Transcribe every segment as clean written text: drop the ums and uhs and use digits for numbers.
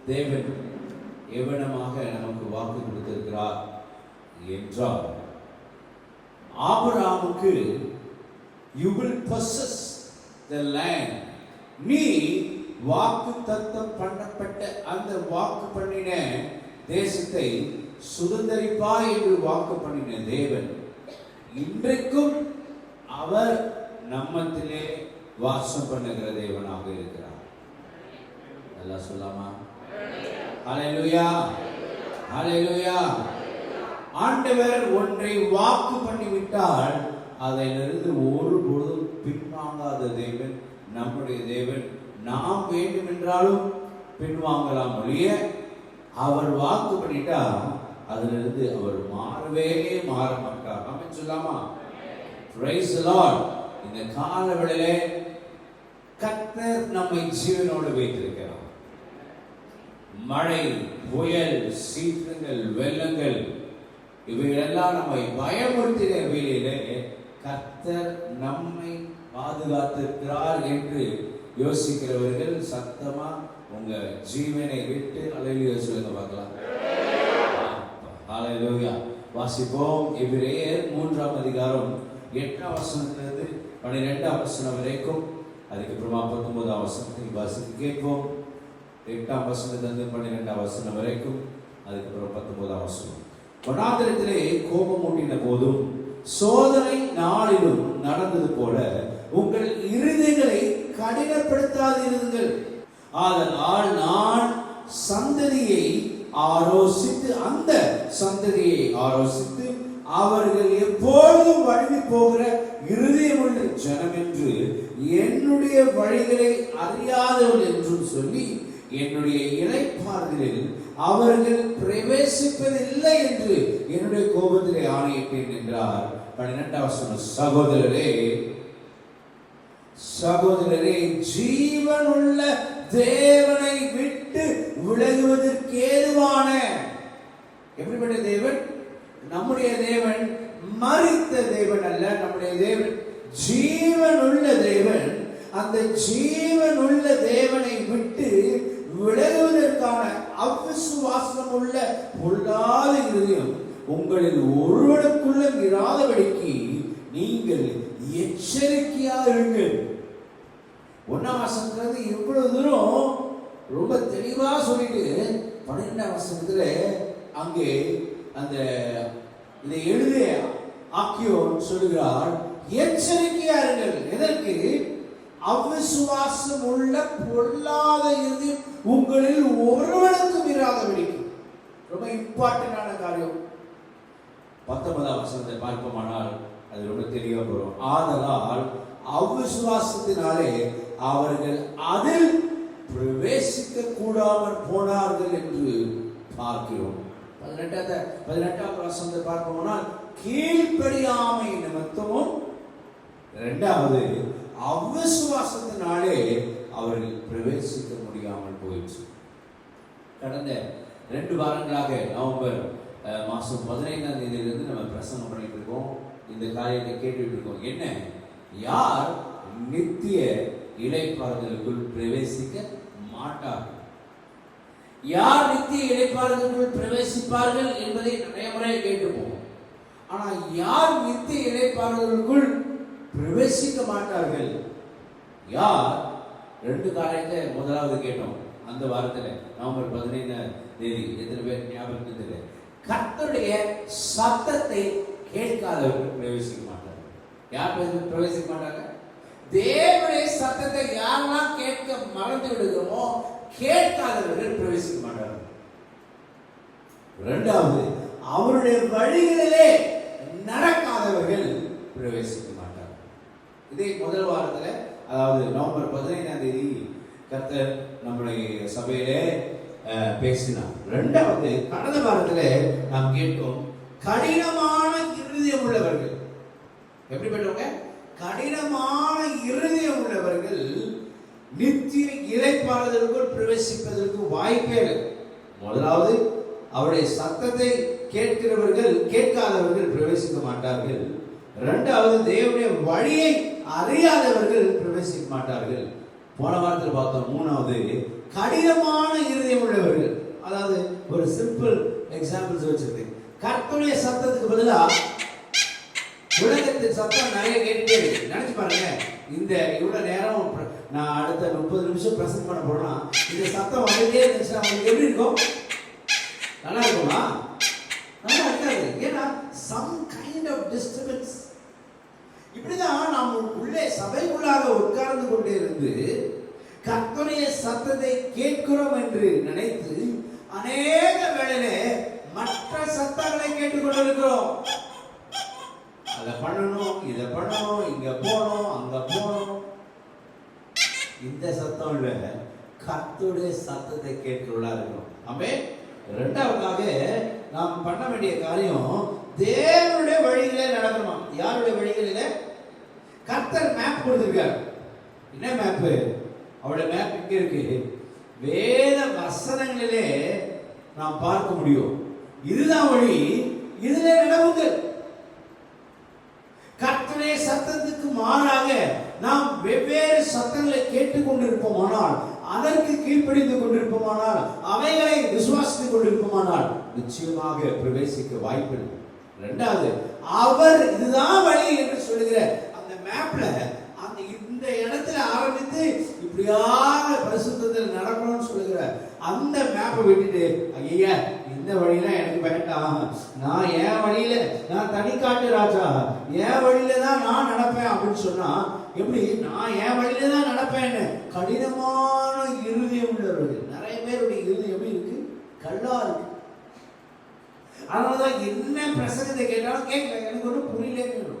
தேவன் எவனமாக நமக்கு வாக்கு கொடுத்திருக்கிறார் என்றால், ஆபிரகாமுக்கு you will possess the land, நீ வாக்கு தத்தம் பண்ணப்பட்ட அந்த வாக்கு பண்ணின தேசத்தை சுதந்தரிப்பாய் என்று வாக்கு பண்ணின தேவன் இன்றைக்கும் அவர் நம்மத்திலே வாசம் பண்ணுகிற தேவனாக இருக்கிறார். நல்லா சொல்லாமா? ஹல்லேலூயா, ஹல்லேலூயா. ஆண்டவர் ஒன்றை வாக்கு பண்ணிவிட்டால் அதிலிருந்து ஒருபொழுதும் பின்வாங்காத தேவன் நம்முடைய தேவன். நாம் வேண்டும் என்றாலும் பின்வாங்கலாம் ஒழிய, அவர் வாக்கு பண்ணிட்டா அதிலிருந்து அவர் மாறவே மாற மாட்டார். ஆமென் சொல்லாமா? Praise the Lord. இந்த காலவெளியிலே கர்த்தர் நம்மை ஜீவனோடு வைத்திருக்கிறார். மழை, புயல், சீற்றங்கள், வெள்ளங்கள் இவைகளெல்லாம் நம்மை பயமுறுத்தின வேளையிலே கர்த்தர் நம்மை பாதுகாத்திருக்கிறார் என்று யோசிக்கிறவர்கள் சத்தமா உங்க ஜீவனை விட்டு அல்லேலூயா சொல்லுங்க பார்க்கலாம். ஹல்லேலூயா. வாசிப்போம். எபிரேயர் 3ஆம் அதிகாரம் 8ஆம் வசனத்திலிருந்து 12ஆம் வசனம் வரைக்கும், அதுக்கப்புறமா 19ஆம் வசனத்தை வாசிக்க கேட்போம். 8ஆம் வசனத்திலிருந்து 12ஆம் வசனம் வரைக்கும், அதுக்கப்புறம் 19ஆம் வசனம். வனாந்திரத்திலே கோபம் மூட்டின போதும் சோதனை நாளிலும் நடந்தது போல உங்கள் இருதயங்களை கடினப்படுத்தாதிருங்கள். ஆதலால் நான் சந்ததியை ஆலோசித்து, அந்த சந்ததியை ஆலோசித்து, அவர்கள் எப்பொழுதும் வழுவி போகிற இருதயமுள்ள ஜனம் என்று, என்னுடைய வழிகளை அறியாதவர்கள் என்றும் சொல்லி, என்னுடைய இளைப்பாறுதலில் அவர்கள் பிரவேசிப்பதில்லை என்று என்னுடைய கோபத்திலே ஆணையிட்டேன் என்றார். 12ஆம் வசனம். சகோதரரே, சகோதரரே, ஜீவனுள்ள தேவனை விட்டு விலகுவதற்கு ஏதுவான, எப்படிப்பட்ட தேவன்? நம்முடைய தேவன் மரித்த தேவன் அல்ல. நம்முடைய தேவன் ஜீவனுள்ள தேவன். அந்த ஜீவனுள்ள தேவனை விட்டு விலகுவதற்கான அவிசுவாசம் உள்ள பொல்லாத இருதயம் உங்களில் ஒருவனுக்குள்ள இராதபடிக்கு நீங்கள் எச்சரிக்கையாயிருங்கள். 1ஆம் வசனத்துல இவ்வளவு தூரம் ரொம்ப தெளிவா சொல்லிட்டு 12ஆம் வசனத்துல அங்கே அந்த இதை எழுதிய ஆக்கியோன் சொல்லுகிறார், எச்சரிக்கையாருங்கள். எதற்கு? அவிசுவாசம் உள்ள பொல்லாத இருதயம் உங்களில் ஒருவனுக்கும் இராதபடிக்கு. ரொம்ப இம்பார்ட்டன்டான காரியம். 19ஆம் வசனத்தை பார்ப்போமானால் அது ரொம்ப தெளிவா வரும். ஆதலால் அவிசுவாசத்தினாலே அவர்கள் அதில் பிரவேசிக்க கூடாமல் போனார்கள் என்று பார்க்கிறோம். 18ஆம் வசனத்தை பார்ப்போமானால் கீழ்ப்படியாமை நிமித்தமும், இரண்டாவது அவிசுவாசத்தினாலே அவர்கள் பிரவேசிக்க முடியாமல் போயிடுச்சு. கடந்த 2 வாரங்களாக நவம்பர் மாதம் 15ஆம் தேதியிலிருந்து நம்ம பிரசங்கம் பண்ணிட்டு இருக்கோம். இந்த காரியத்தை கேட்டுட்டு இருக்கோம். என்ன? யார் நித்திய இளைப்பாறுதலுக்குள் பிரவேசிக்க மாட்டார்கள்? யார் நித்திய இளைப்பாறுதலுக்குள் பிரவேசிப்பார்கள் என்பதை நிறைய முறை கேட்டுப்போம். ஆனா யார் நித்திய இளைப்பாறுதலுக்குள் பிரவேசிக்க மாட்டார்கள்? யார்? 2 காரியத்தை முதலாவது கேட்டோம் அந்த வாரத்தில், நவம்பர் 15ஆம் தேதி. எத்தனை பேர் ஞாபகம் தெரியல? கர்த்தருடைய சத்தத்தை கேட்காதவர்கள் பிரவேசிக்க மாட்டார்கள். யார் பிரவேசிக்க மாட்டாங்க? தேவனுடைய சத்தத்தை யாரெல்லாம் கேட்க மறந்து விடுகிறோமோ கேட்காதவர்கள் பிரவேசிக்க மாட்டார்கள். இரண்டாவது, அவருடைய வழிகளிலே நடக்காதவர்கள் பிரவேசிக்க மாட்டார்கள். இதே முதல் வாரத்தில், அதாவது நவம்பர் 15ஆம் தேதி கர்த்தர் நம்முடைய சபையிலே பேசினார். இரண்டாவது, கடந்த வாரத்தில் நாம் கேட்டோம், கடினமான இருதயம் உள்ளவர்கள். எப்படிப்பட்டவங்க? கடினமான இருதயம் உள்ளவர்கள் நித்திய இளைப்பாறுதலுக்குள் பிரவேசிப்பதற்கு வாய்ப்பே இல்லை. முதலாவது, அவருடைய சத்தத்தை கேட்காதவர்கள் பிரவேசிக்க மாட்டார்கள். இரண்டாவது, தேவனுடைய வழியை அறியாதவர்கள் பிரவேசிக்க மாட்டார்கள். போன வாரத்தில் பார்த்தோம். மூணாவது, கடினமான இருதயம் உள்ளவர்கள். அதாவது ஒரு சிம்பிள் எக்ஸாம்பிள்ஸ் வச்சிருக்கேன். கர்த்தருடைய சத்தத்துக்கு பதிலா உலகத்தின் சத்தம் நிறைய கேட்டுட்டே இருக்கு. நினைச்சு பாருங்க, இந்த இவ்வளவு நேரம் நான் அடுத்த 30 நிமிஷம் பிரசன்ட் பண்ண போறேன்னா இந்த சத்தம் வந்துட்டே இருந்துச்சுன்னா உங்களுக்கு எப்படி இருக்கும்? நல்லா இருக்குமா? நல்லா இருக்காது. ஏன்னா some kind of disturbance. இப்படிதான் நாம் உள்ளே சபைக்குள்ளாக உட்கார்ந்து கொண்டே இருந்து கர்த்தருடைய சத்தத்தை கேட்கிறோம் என்று நினைத்து அநேக வேளையிலே மற்ற சத்தங்களை கேட்டுக்கொண்டிருக்கிறோம். அதை பண்ணணும், இதை பண்ணணும், இங்க போகணும், அங்க போகணும். இந்த சத்தம் இல்ல, கர்த்தருடைய சத்தத்தை கேட்கிறவர்களா இருக்கணும். ஆமென். இரண்டாவதாக நாம் பண்ண வேண்டிய காரியம் தேவனுடைய வழியிலே நடக்கணும். யாருடைய வழிகளிலே? கர்த்தர் மேப் கொடுத்திருக்கார். என்ன மேப்? அவருடைய மேப் இங்க இருக்கு. வேத வசனங்களிலே நாம் பார்க்க முடியும். இதுதான் வழி, இதிலே நடவுங்கள். கர்த்தருடைய சத்தத்துக்கு மாறாக நாம் வெவ்வேறு சத்தங்களை கேட்டுக்கொண்டிருப்போமானால், அதற்கு கீழ்ப்படிந்து கொண்டிருப்போமானால், அவைகளை விசுவாசித்துக் கொண்டிருப்போமானால் நிச்சயமாக பிரவேசிக்க வாய்ப்பில்லை. இரண்டாவது, அவர் இதுதான் வழி என்று சொல்லுகிற அந்த மேப்ல அந்த இந்த இடத்துல ஆரம்பித்து இப்படியாக பரிசுத்தத்தில் நடக்கணும்னு சொல்லுகிற அந்த மேப்பை விட்டுட்டு, ஐயா இந்த வழியெல்லாம் எனக்கு வேண்டாம், நான் என் வழியில, நான் தனிக்காட்டு ராஜா, என் வழியில தான் நான் நடப்பேன் அப்படின்னு சொன்னா எப்படி? நான் என் வழியில தான் நடப்பேன்னு கடினமான இருதயம் உள்ளவர்கள் நிறைய பேருடைய இருதயம் எப்படி இருக்கு? கல்லா இருக்கு. அதனாலதான் என்ன பிரசங்கத்தை கேட்டாலும் கேட்கல, எனக்கு ஒன்றும் புரியலன்னு.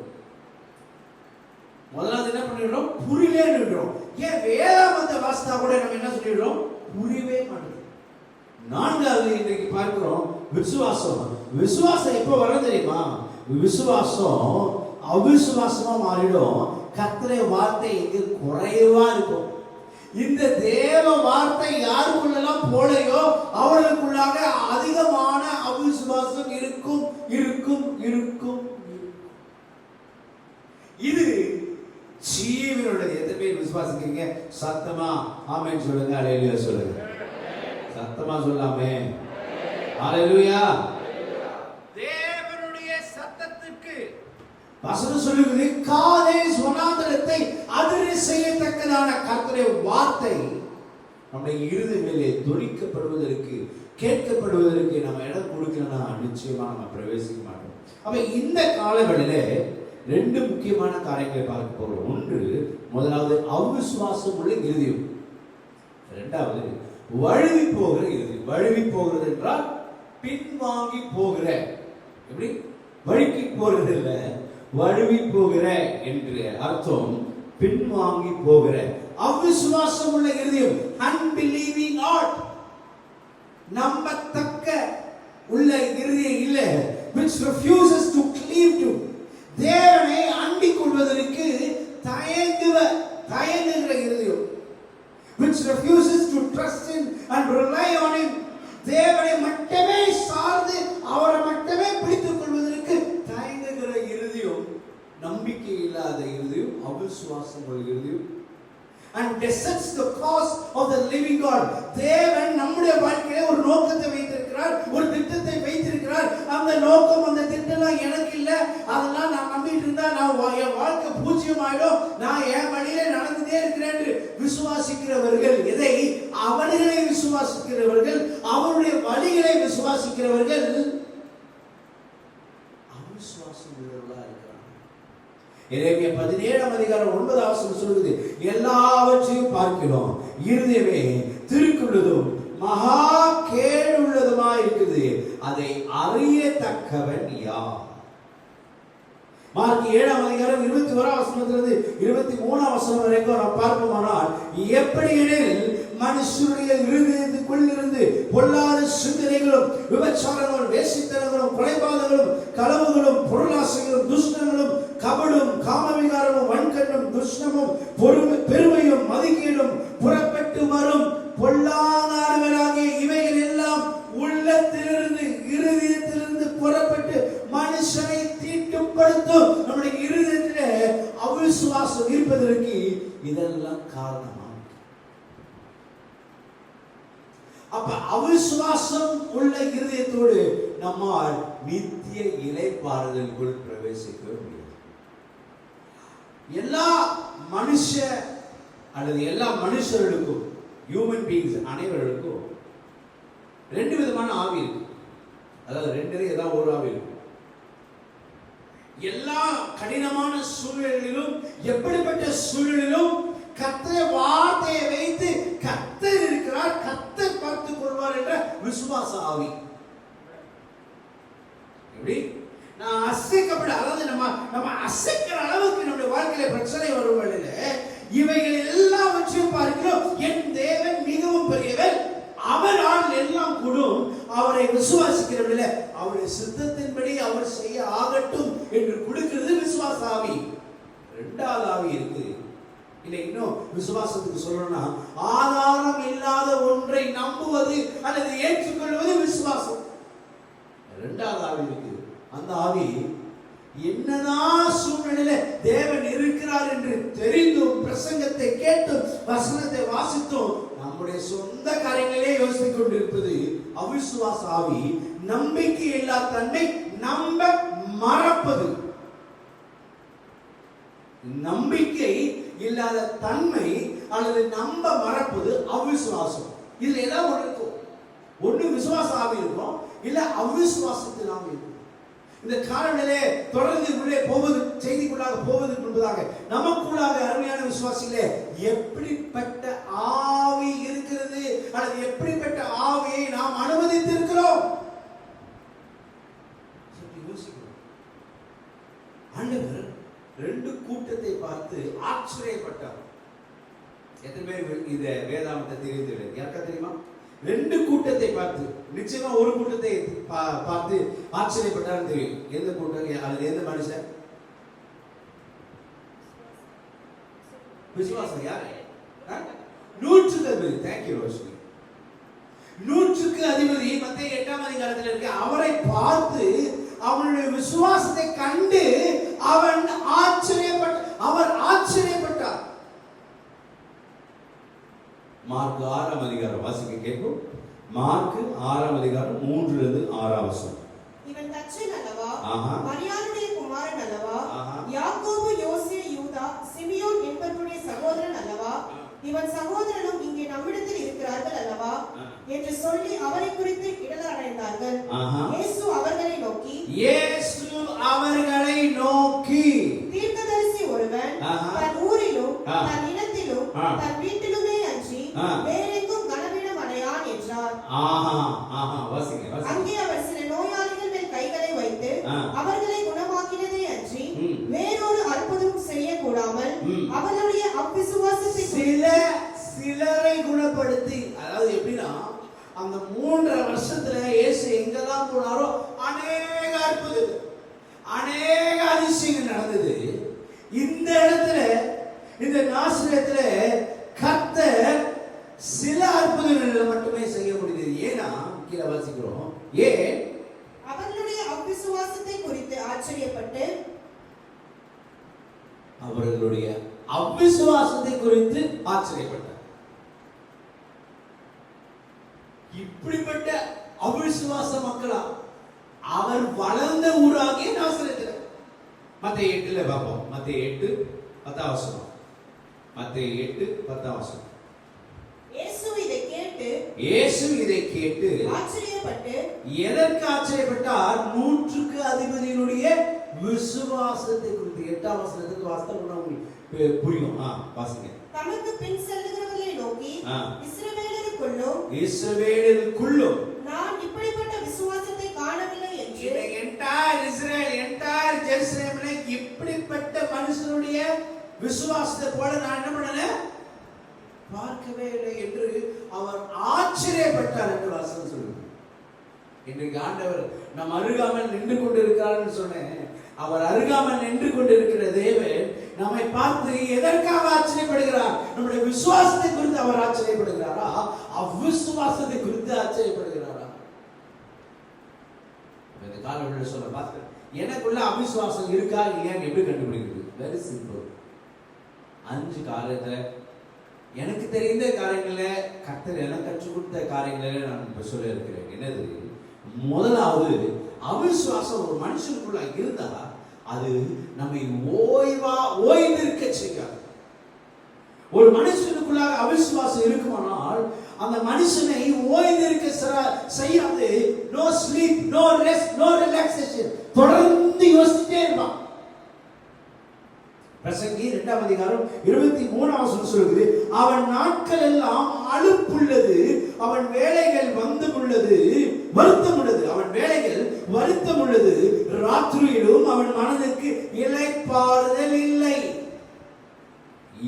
முதலாவது என்ன பண்ணிடுறோம்? புரியலன்னு. ஏன் வேதாகமத்தை வாசித்தா கூட நம்ம என்ன சொல்லிடுறோம்? புரியவே மாட்டேங்குது. நான்காவது இன்றைக்கு பார்க்கிறோம் விசுவாசம். விசுவாசம் எப்போ வர தெரியுமா? விசுவாசம் அவிசுவாசமா மாறிடும். கர்த்தருடைய வார்த்தை எங்க குறைவா இருக்கும். இந்த தேவ வார்த்தை யாருக்குள்ளெல்லாம் போலையோ அவர்களுக்குள்ளாக அதிகமான அவிசுவாசம் இருக்கும் இருக்கும் இருக்கும். இது ஜீவனுடைய. எத்தனை பேர் விசுவாசிக்கிறீங்க? சத்தமா ஆமென் சொல்லுங்க, அல்லேலூயா சொல்லுங்க. சத்தமா சொல்லாமே அல்லேலூயா. தேவனுடைய சத்தத்துக்கு வசனம் சொல்லுகிறது, காதேஸ் வனாந்தரத்தை அதிர செய்யத்தக்கதான கர்த்தருடைய வார்த்தை நம்முடைய இருதயத்திலே தொனிக்கப்படுவதற்கு, கேட்கப்படுவதற்கு நம்ம இடம் கொடுக்கலன்னா நிச்சயமா நம்ம பிரவேசிக்க மாட்டோம். அப்ப இந்த காலங்களிலே ரெண்டு முக்கியமான காரியங்களை பார்க்க போறோம். ஒன்று, முதலாவது அவிசுவாசம் உள்ள இருதயம். இரண்டாவது வழுவி போகிற இருதயம். வழுவி போகிறது என்றால் பின்வாங்கி போகிற. எப்படி? வழுக்கி போகிறது இல்ல, வழுவி போகிற என்று அர்த்தம். பின்வாங்கி போகிற அவிசுவாசம் உள்ள இருதயம், அன்பிலீவிங் ஹார்ட், நம்பத்தக்க உள்ள இருதயம் இல்ல, which refuses to cleave to, தேவனை அண்டிக் கொள்வதற்கு தயங்குகிற இருதயம், which refuses to trust him and rely on him, தேவனை மட்டுமே சார்ந்து அவரை மட்டுமே பிடித்துக் கொள்வதற்கு தயங்குகிற இருதயம், நம்பிக்கை இல்லாத இருதயம், அவிசுவாசம் உள்ள இருதயம். And deserts the cause of the living God. தேவன் நம்முடைய வாழ்க்கையிலே ஒரு நோக்கத்தை வைத்திருக்கிறார், ஒரு திட்டத்தை வைத்திருக்கிறார். அந்த நோக்கம், அந்த திட்டம்லாம் எனக்கு இல்ல, அதெல்லாம் நான் நம்பிட்டு இருந்தா நான் என் வாழ்க்கை பூஜ்யம் ஆயிடும், நான் என் வழியிலே நடந்துட்டே இருக்கிறேன் என்று விசுவாசிக்கிறவர்கள், எதை? அவர்களை விசுவாசிக்கிறவர்கள், அவருடைய வழிகளை விசுவாசிக்கிறவர்கள் அவிசுவாசம் உள்ளவர்களா இருக்கிறார். எரேமியா 17:9 சொல்லுது, எல்லாவற்றையும் பார்க்கிறோம், இருதயமே திருக்குள்ளதும் மகா கேடுள்ளதுமா இருக்குது, அதை அறியத்தக்கவன் யார்? மார்க் 7:21 23 வரைக்கும் நாம் பார்ப்போமானால், எப்படி எனில் மனுஷனுடைய இருதயத்துக்குள் இருந்து பொல்லாத சிந்தனைகளும், விபச்சாரங்களும், வேசித்தனங்களும், கொலைபாதங்களும், களவுகளும், பொருளாசைகளும், துஷ்டங்களும், கபடும், காமவிகாரமும், வன்கண்ணும், துஷ்டமும், பெருமையும், மதிக்கீடும் புறப்பட்டு வரும் பொல்லாதாரங்களாகிய இவைகள் எல்லாம் உள்ளத்திலிருந்து, இருதயத்திலிருந்து புறப்பட்டு மனுஷனை தீட்டுப்படுத்தும். நம்முடைய இருதயத்திலே அவிசுவாசம் இருப்பதற்கு இதெல்லாம் காரணமா? அப்ப அவிசுவாசம் உள்ள இருதயத்தோடு நம்மால் நித்திய இளைப்பாறுதலுக்குள் பிரவேசிக்க முடியாது. எல்லா மனுஷ அல்லது எல்லா மனுஷர்களுக்கும், ஹியூமன் பீயிங்ஸ் அனைவர்களுக்கும் ரெண்டு விதமான ஆவி இருக்கு. அதாவது ரெண்டு ஏதாவது ஒரு ஆவி இருக்கு. எல்லா கடினமான சூழ்நிலைகளிலும், எப்படிப்பட்ட சூழ்நிலையிலும் கர்த்தருடைய வார்த்தையை வைத்து கர்த்தர் இருக்கிறார், கர்த்தர் பார்த்துக் கொள்வார் என்ற விசுவாச ஆவி. எப்படி நான் அசைக்கப்பட, அதாவது நம்ம அசைக்கிற அளவுக்கு நம்முடைய வாழ்க்கையில பிரச்சனை வரும் வேளையில இவைகள் எல்லாவற்றையும் பார்க்கிறோம். என் தேவன் மிகவும் பெரியவர், அவரால் எல்லாம் கூடும், அவரை விசுவாசிக்கிறவர்கள அவருடைய சித்தத்தின்படி அவர் செய்ய ஆகட்டும் என்று கொடுக்கிறது விசுவாச ஆவி. இரண்டாவது ஆவி இருக்கு. இல்லை, இன்னும் விசுவாசத்துக்கு சொல்லணும்னா ஆதாரம் இல்லாத ஒன்றை நம்புவது அல்லது ஏற்றுக்கொள்வது விசுவாசம். இரண்டாவது ஆவி இருக்கு. அந்த ஆவி என்னதான் சூழ்நிலையில தேவன் இருக்கிறார் என்று தெரிந்தும், பிரசங்கத்தை கேட்டும், வசனத்தை வாசித்தும் நம்முடைய சொந்த காரியங்களே யோசித்துக் கொண்டிருப்பது அவிசுவாச ஆவி. நம்பிக்கை இல்லா தன்மை, நம்ப மறப்பது. நம்பிக்கை இல்லாத தன்மை அல்லது நம்ப மறப்பது அவிசுவாசம். இதுல ஏதாவது ஒன்று இருக்கும். ஒண்ணு விசுவாச ஆவி இருக்கும், இல்ல அவிசுவாசத்தில் ஆவி இருக்கும். இந்த காலநிலையே தொடர்ந்து உள்ளே போவது, செய்திக்குள்ளாக போவதற்கு முன்பதாக நமக்குள்ளாக அருமையான விசுவாசிகளே எப்படிப்பட்ட ஆவி இருக்கிறது அல்லது எப்படிப்பட்ட ஆவியை நாம் அனுமதித்திருக்கிறோம் யோசிக்கிறோம். ஆண்டவர் ரெண்டு கூட்டத்தை பார்த்து ஆச்சரியப்பட்டார். எத்தனை பேர் இந்த வேதாந்தத்தை தெரிந்து யாருக்கா தெரியுமா? ரெண்டு கூட்டத்தை பார்த்து, நிச்சயமா ஒரு கூட்டத்தை பார்த்து ஆச்சரியப்பட்டார் தெரியும். எந்த கூட்டம் அல்லது எந்த மனுஷன்? விசுவாசம் யாரு? 100க்கு அதிபதி. தேங்க்யூ ரோஷினி. 100க்கு அதிபதி மத்தேயு 8ஆம் அதிகாரத்தில் இருக்கு. அவரை பார்த்து அவனுடைய விசுவாசத்தை கண்டு அவர் ஆச்சரியப்பட்டார். மார்க் 6ஆம் அதிகாரம் வாசிக்க கேட்கும். மார்க் 6ஆம் அதிகாரம் 3லிருந்து 6ஆம் வசனம். இவன் தச்சன் அல்லவா? மரியாளுடைய குமாரன் அல்லவா? யாக்கோபு, யோசே, யூதா, சிமியோன் என்பவருடைய சகோதரன் அல்லவா? இவன் சகோதரனும் இங்கே நம்மிடத்தில் இருக்கிறார்கள் அல்லவா என்று சொல்லி அவரை குறித்து இடலடைந்தார்கள். இயேசு அவர்களை நோக்கி தீர்க்கதரிசி ஒருவன் தன் ஊரிலும் தன் இனத்திலும் தன் வீட்டிலுமே அன்றி வேறெங்கும் கனவீனம் அடையான் என்றார். அங்கே அவர் சில நோயாளிகள் மேல் கைகளை வைத்து அவர்களை குணமாக்கினதே அன்றி வேறொரு அற்புதம் செய்யக்கூடாமல் அவர்களுடைய அவிசுவாசத்தை சிலரை குணப்படுத்தி, அதாவது எப்படின்னா அந்த 3.5 வருஷத்துல இயேசு எங்கெல்லாம் போனாரோ அநேக அற்புதம், அநேக அதிசயங்கள் நடந்தது. இந்த இடத்துல, இந்த நாசரேத்துல கர்த்தர் சில அற்புதங்களை மட்டுமே செய்ய முடிந்தது. ஏன்னா கீழே வாசிக்கிறோம், ஏன் அவர்களுடைய அவிசுவாசத்தை குறித்து ஆச்சரியப்பட்டு, அவர்களுடைய அவிசுவாசத்தை குறித்து ஆச்சரியப்பட்டார். இப்படிப்பட்ட அவிசுவாச மக்களா அவர் வளர்ந்த ஊராகிய நாசரேத்துல. மத்தேயு 8ல பார்ப்போம். மத்தேயு 8:10 வசனம். மத்தேயு 8:10 வசனம். இயேசு இதை கேட்டு ஆச்சரியப்பட்டு, எதற்கு ஆச்சரியப்பட்டார்? 100க்கு அதிபதியினுடைய விசுவாசத்தை குறித்து. 8ஆம் வசனத்துக்கு வாசித்தா புரியும். வாசிங்க. தமக்கு பின் செல்லுகிறவர்களை நோக்கி, இஸ்ரவேலுக்குள்ளும் நான் இப்படிப்பட்ட விசுவாசத்தை காணவில்லை என்று. இந்த என்டையர் இஸ்ரேல், என்டையர் ஜெருசலேம்ல இப்படிப்பட்ட மனுஷனுடைய விசுவாசத்தை போல நான் என்ன பண்ணல, பார்க்கவே இல்லை என்று அவர் ஆச்சரியப்பட்டார் என்று வசனம் சொல்லுது. இன்றைக்கு ஆண்டவர் நம் அருகாமல் நின்று கொண்டிருக்கிறார்னு சொன்னேன். அவர் அருகாமல் நின்று கொண்டிருக்கிற தேவன் நம்மை பார்த்து எதற்காக ஆச்சரியப்படுகிறார்? நம்முடைய விசுவாசத்தை குறித்து அவர் ஆச்சரியப்படுகிறாரா, அவ்விசுவாசத்தை குறித்து ஆச்சரியப்படுகிறாரா? இந்த காலவெளியில் சொல்ல பார்த்து எனக்குள்ள அவிசுவாசம் இருக்கா இல்லையான்னு எப்படி கண்டுபிடிக்கிறது? Very simple. 5 காரியத்துல எனக்கு தெரிந்த காரியங்கள கர்த்தர் எனக்கு கற்றுக் கொடுத்த காரியங்கள நான் இப்ப சொல்ல இருக்கிறேன். என்னது? முதலாவது, அவிசுவாசம் ஒரு மனுஷனுக்குள்ள இருந்தா அது நம்மை ஓய்ந்திருக்க செய்யாது. ஒரு மனுஷனுக்குள்ளாக அவிசுவாசம் இருக்குமானால் அந்த மனுஷனை ஓய்ந்திருக்க செய்யாது. No sleep, no rest, no relaxation, தொடர்ந்து யோசிச்சுட்டே இருப்பான். பிரசங்கி 2ஆம் அதிகாரம் 23ஆம் வசனம் சொல்லுது, அவன் நாட்கள் எல்லாம் அலுப்புள்ளது, அவன் வேலைகள் வருத்தம் உள்ளது, அவன் வேலைகள் வருத்தம் உள்ளது, ராத்திரியிலும் அவன் மனதுக்கு இளைப்பாறுதல் இல்லை.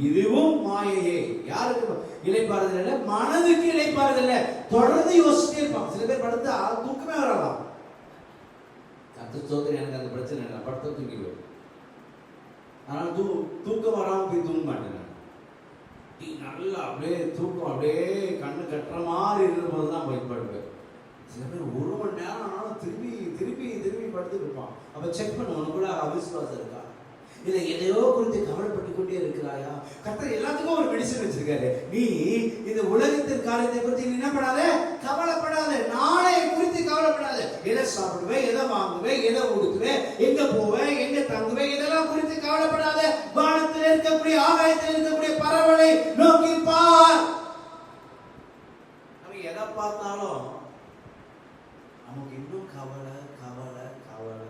இதுவும் மாயையே. யாருக்கு இளைப்பாறுதல் இல்லை? மனதுக்கு இளைப்பாறுதல் இல்லை. தொடர்ந்து யோசிச்சுட்டே இருப்பான். சில பேர் படுத்தா தூக்கமே வரலாம். எனக்கு அந்த பிரச்சனை இல்லை, படுத்த தூங்கிடுவேன். ஆனால் தூக்கம் வராமல் போய் தூங்க மாட்டேன். நல்லா அப்படியே தூக்கம் அப்படியே கண்ணு கட்டுற மாதிரி இருக்கும்போது தான் போய் படுவேன். சில பேர் 1 மணி நேரம் ஆனாலும் திரும்பி திரும்பி திரும்பி படுத்துட்டு இருப்பான். அப்போ செக் பண்ண, உனக்குள்ள அவிசுவாசம் இருக்கா? இல்லை எதையோ குறித்து கவலைப்பட்டு கொண்டே இருக்கிறாயா? கர்த்தர் எல்லாத்துக்கும் ஒரு மெடிசன் வச்சிருக்காரு. நீ இந்த உலகத்தின் காரியத்தை குறித்து என்ன பண்ணாத, கவலைப்படாத. நாளை குறித்து கவலைப்படாத. எதை சாப்பிடுவேன், எதை வாங்குவேன், எதை உடுத்துவேன், எங்க போவேன், எங்க தங்குவேன், இதெல்லாம் குறித்து கவலைப்படாத. வானத்தில் இருக்கக்கூடிய ஆகாயத்தில் இருக்கக்கூடிய பறவைகளை நோக்கி பார். நம்ம எதை பார்த்தாலும் நமக்கு இன்னும் கவலை கவலை கவலை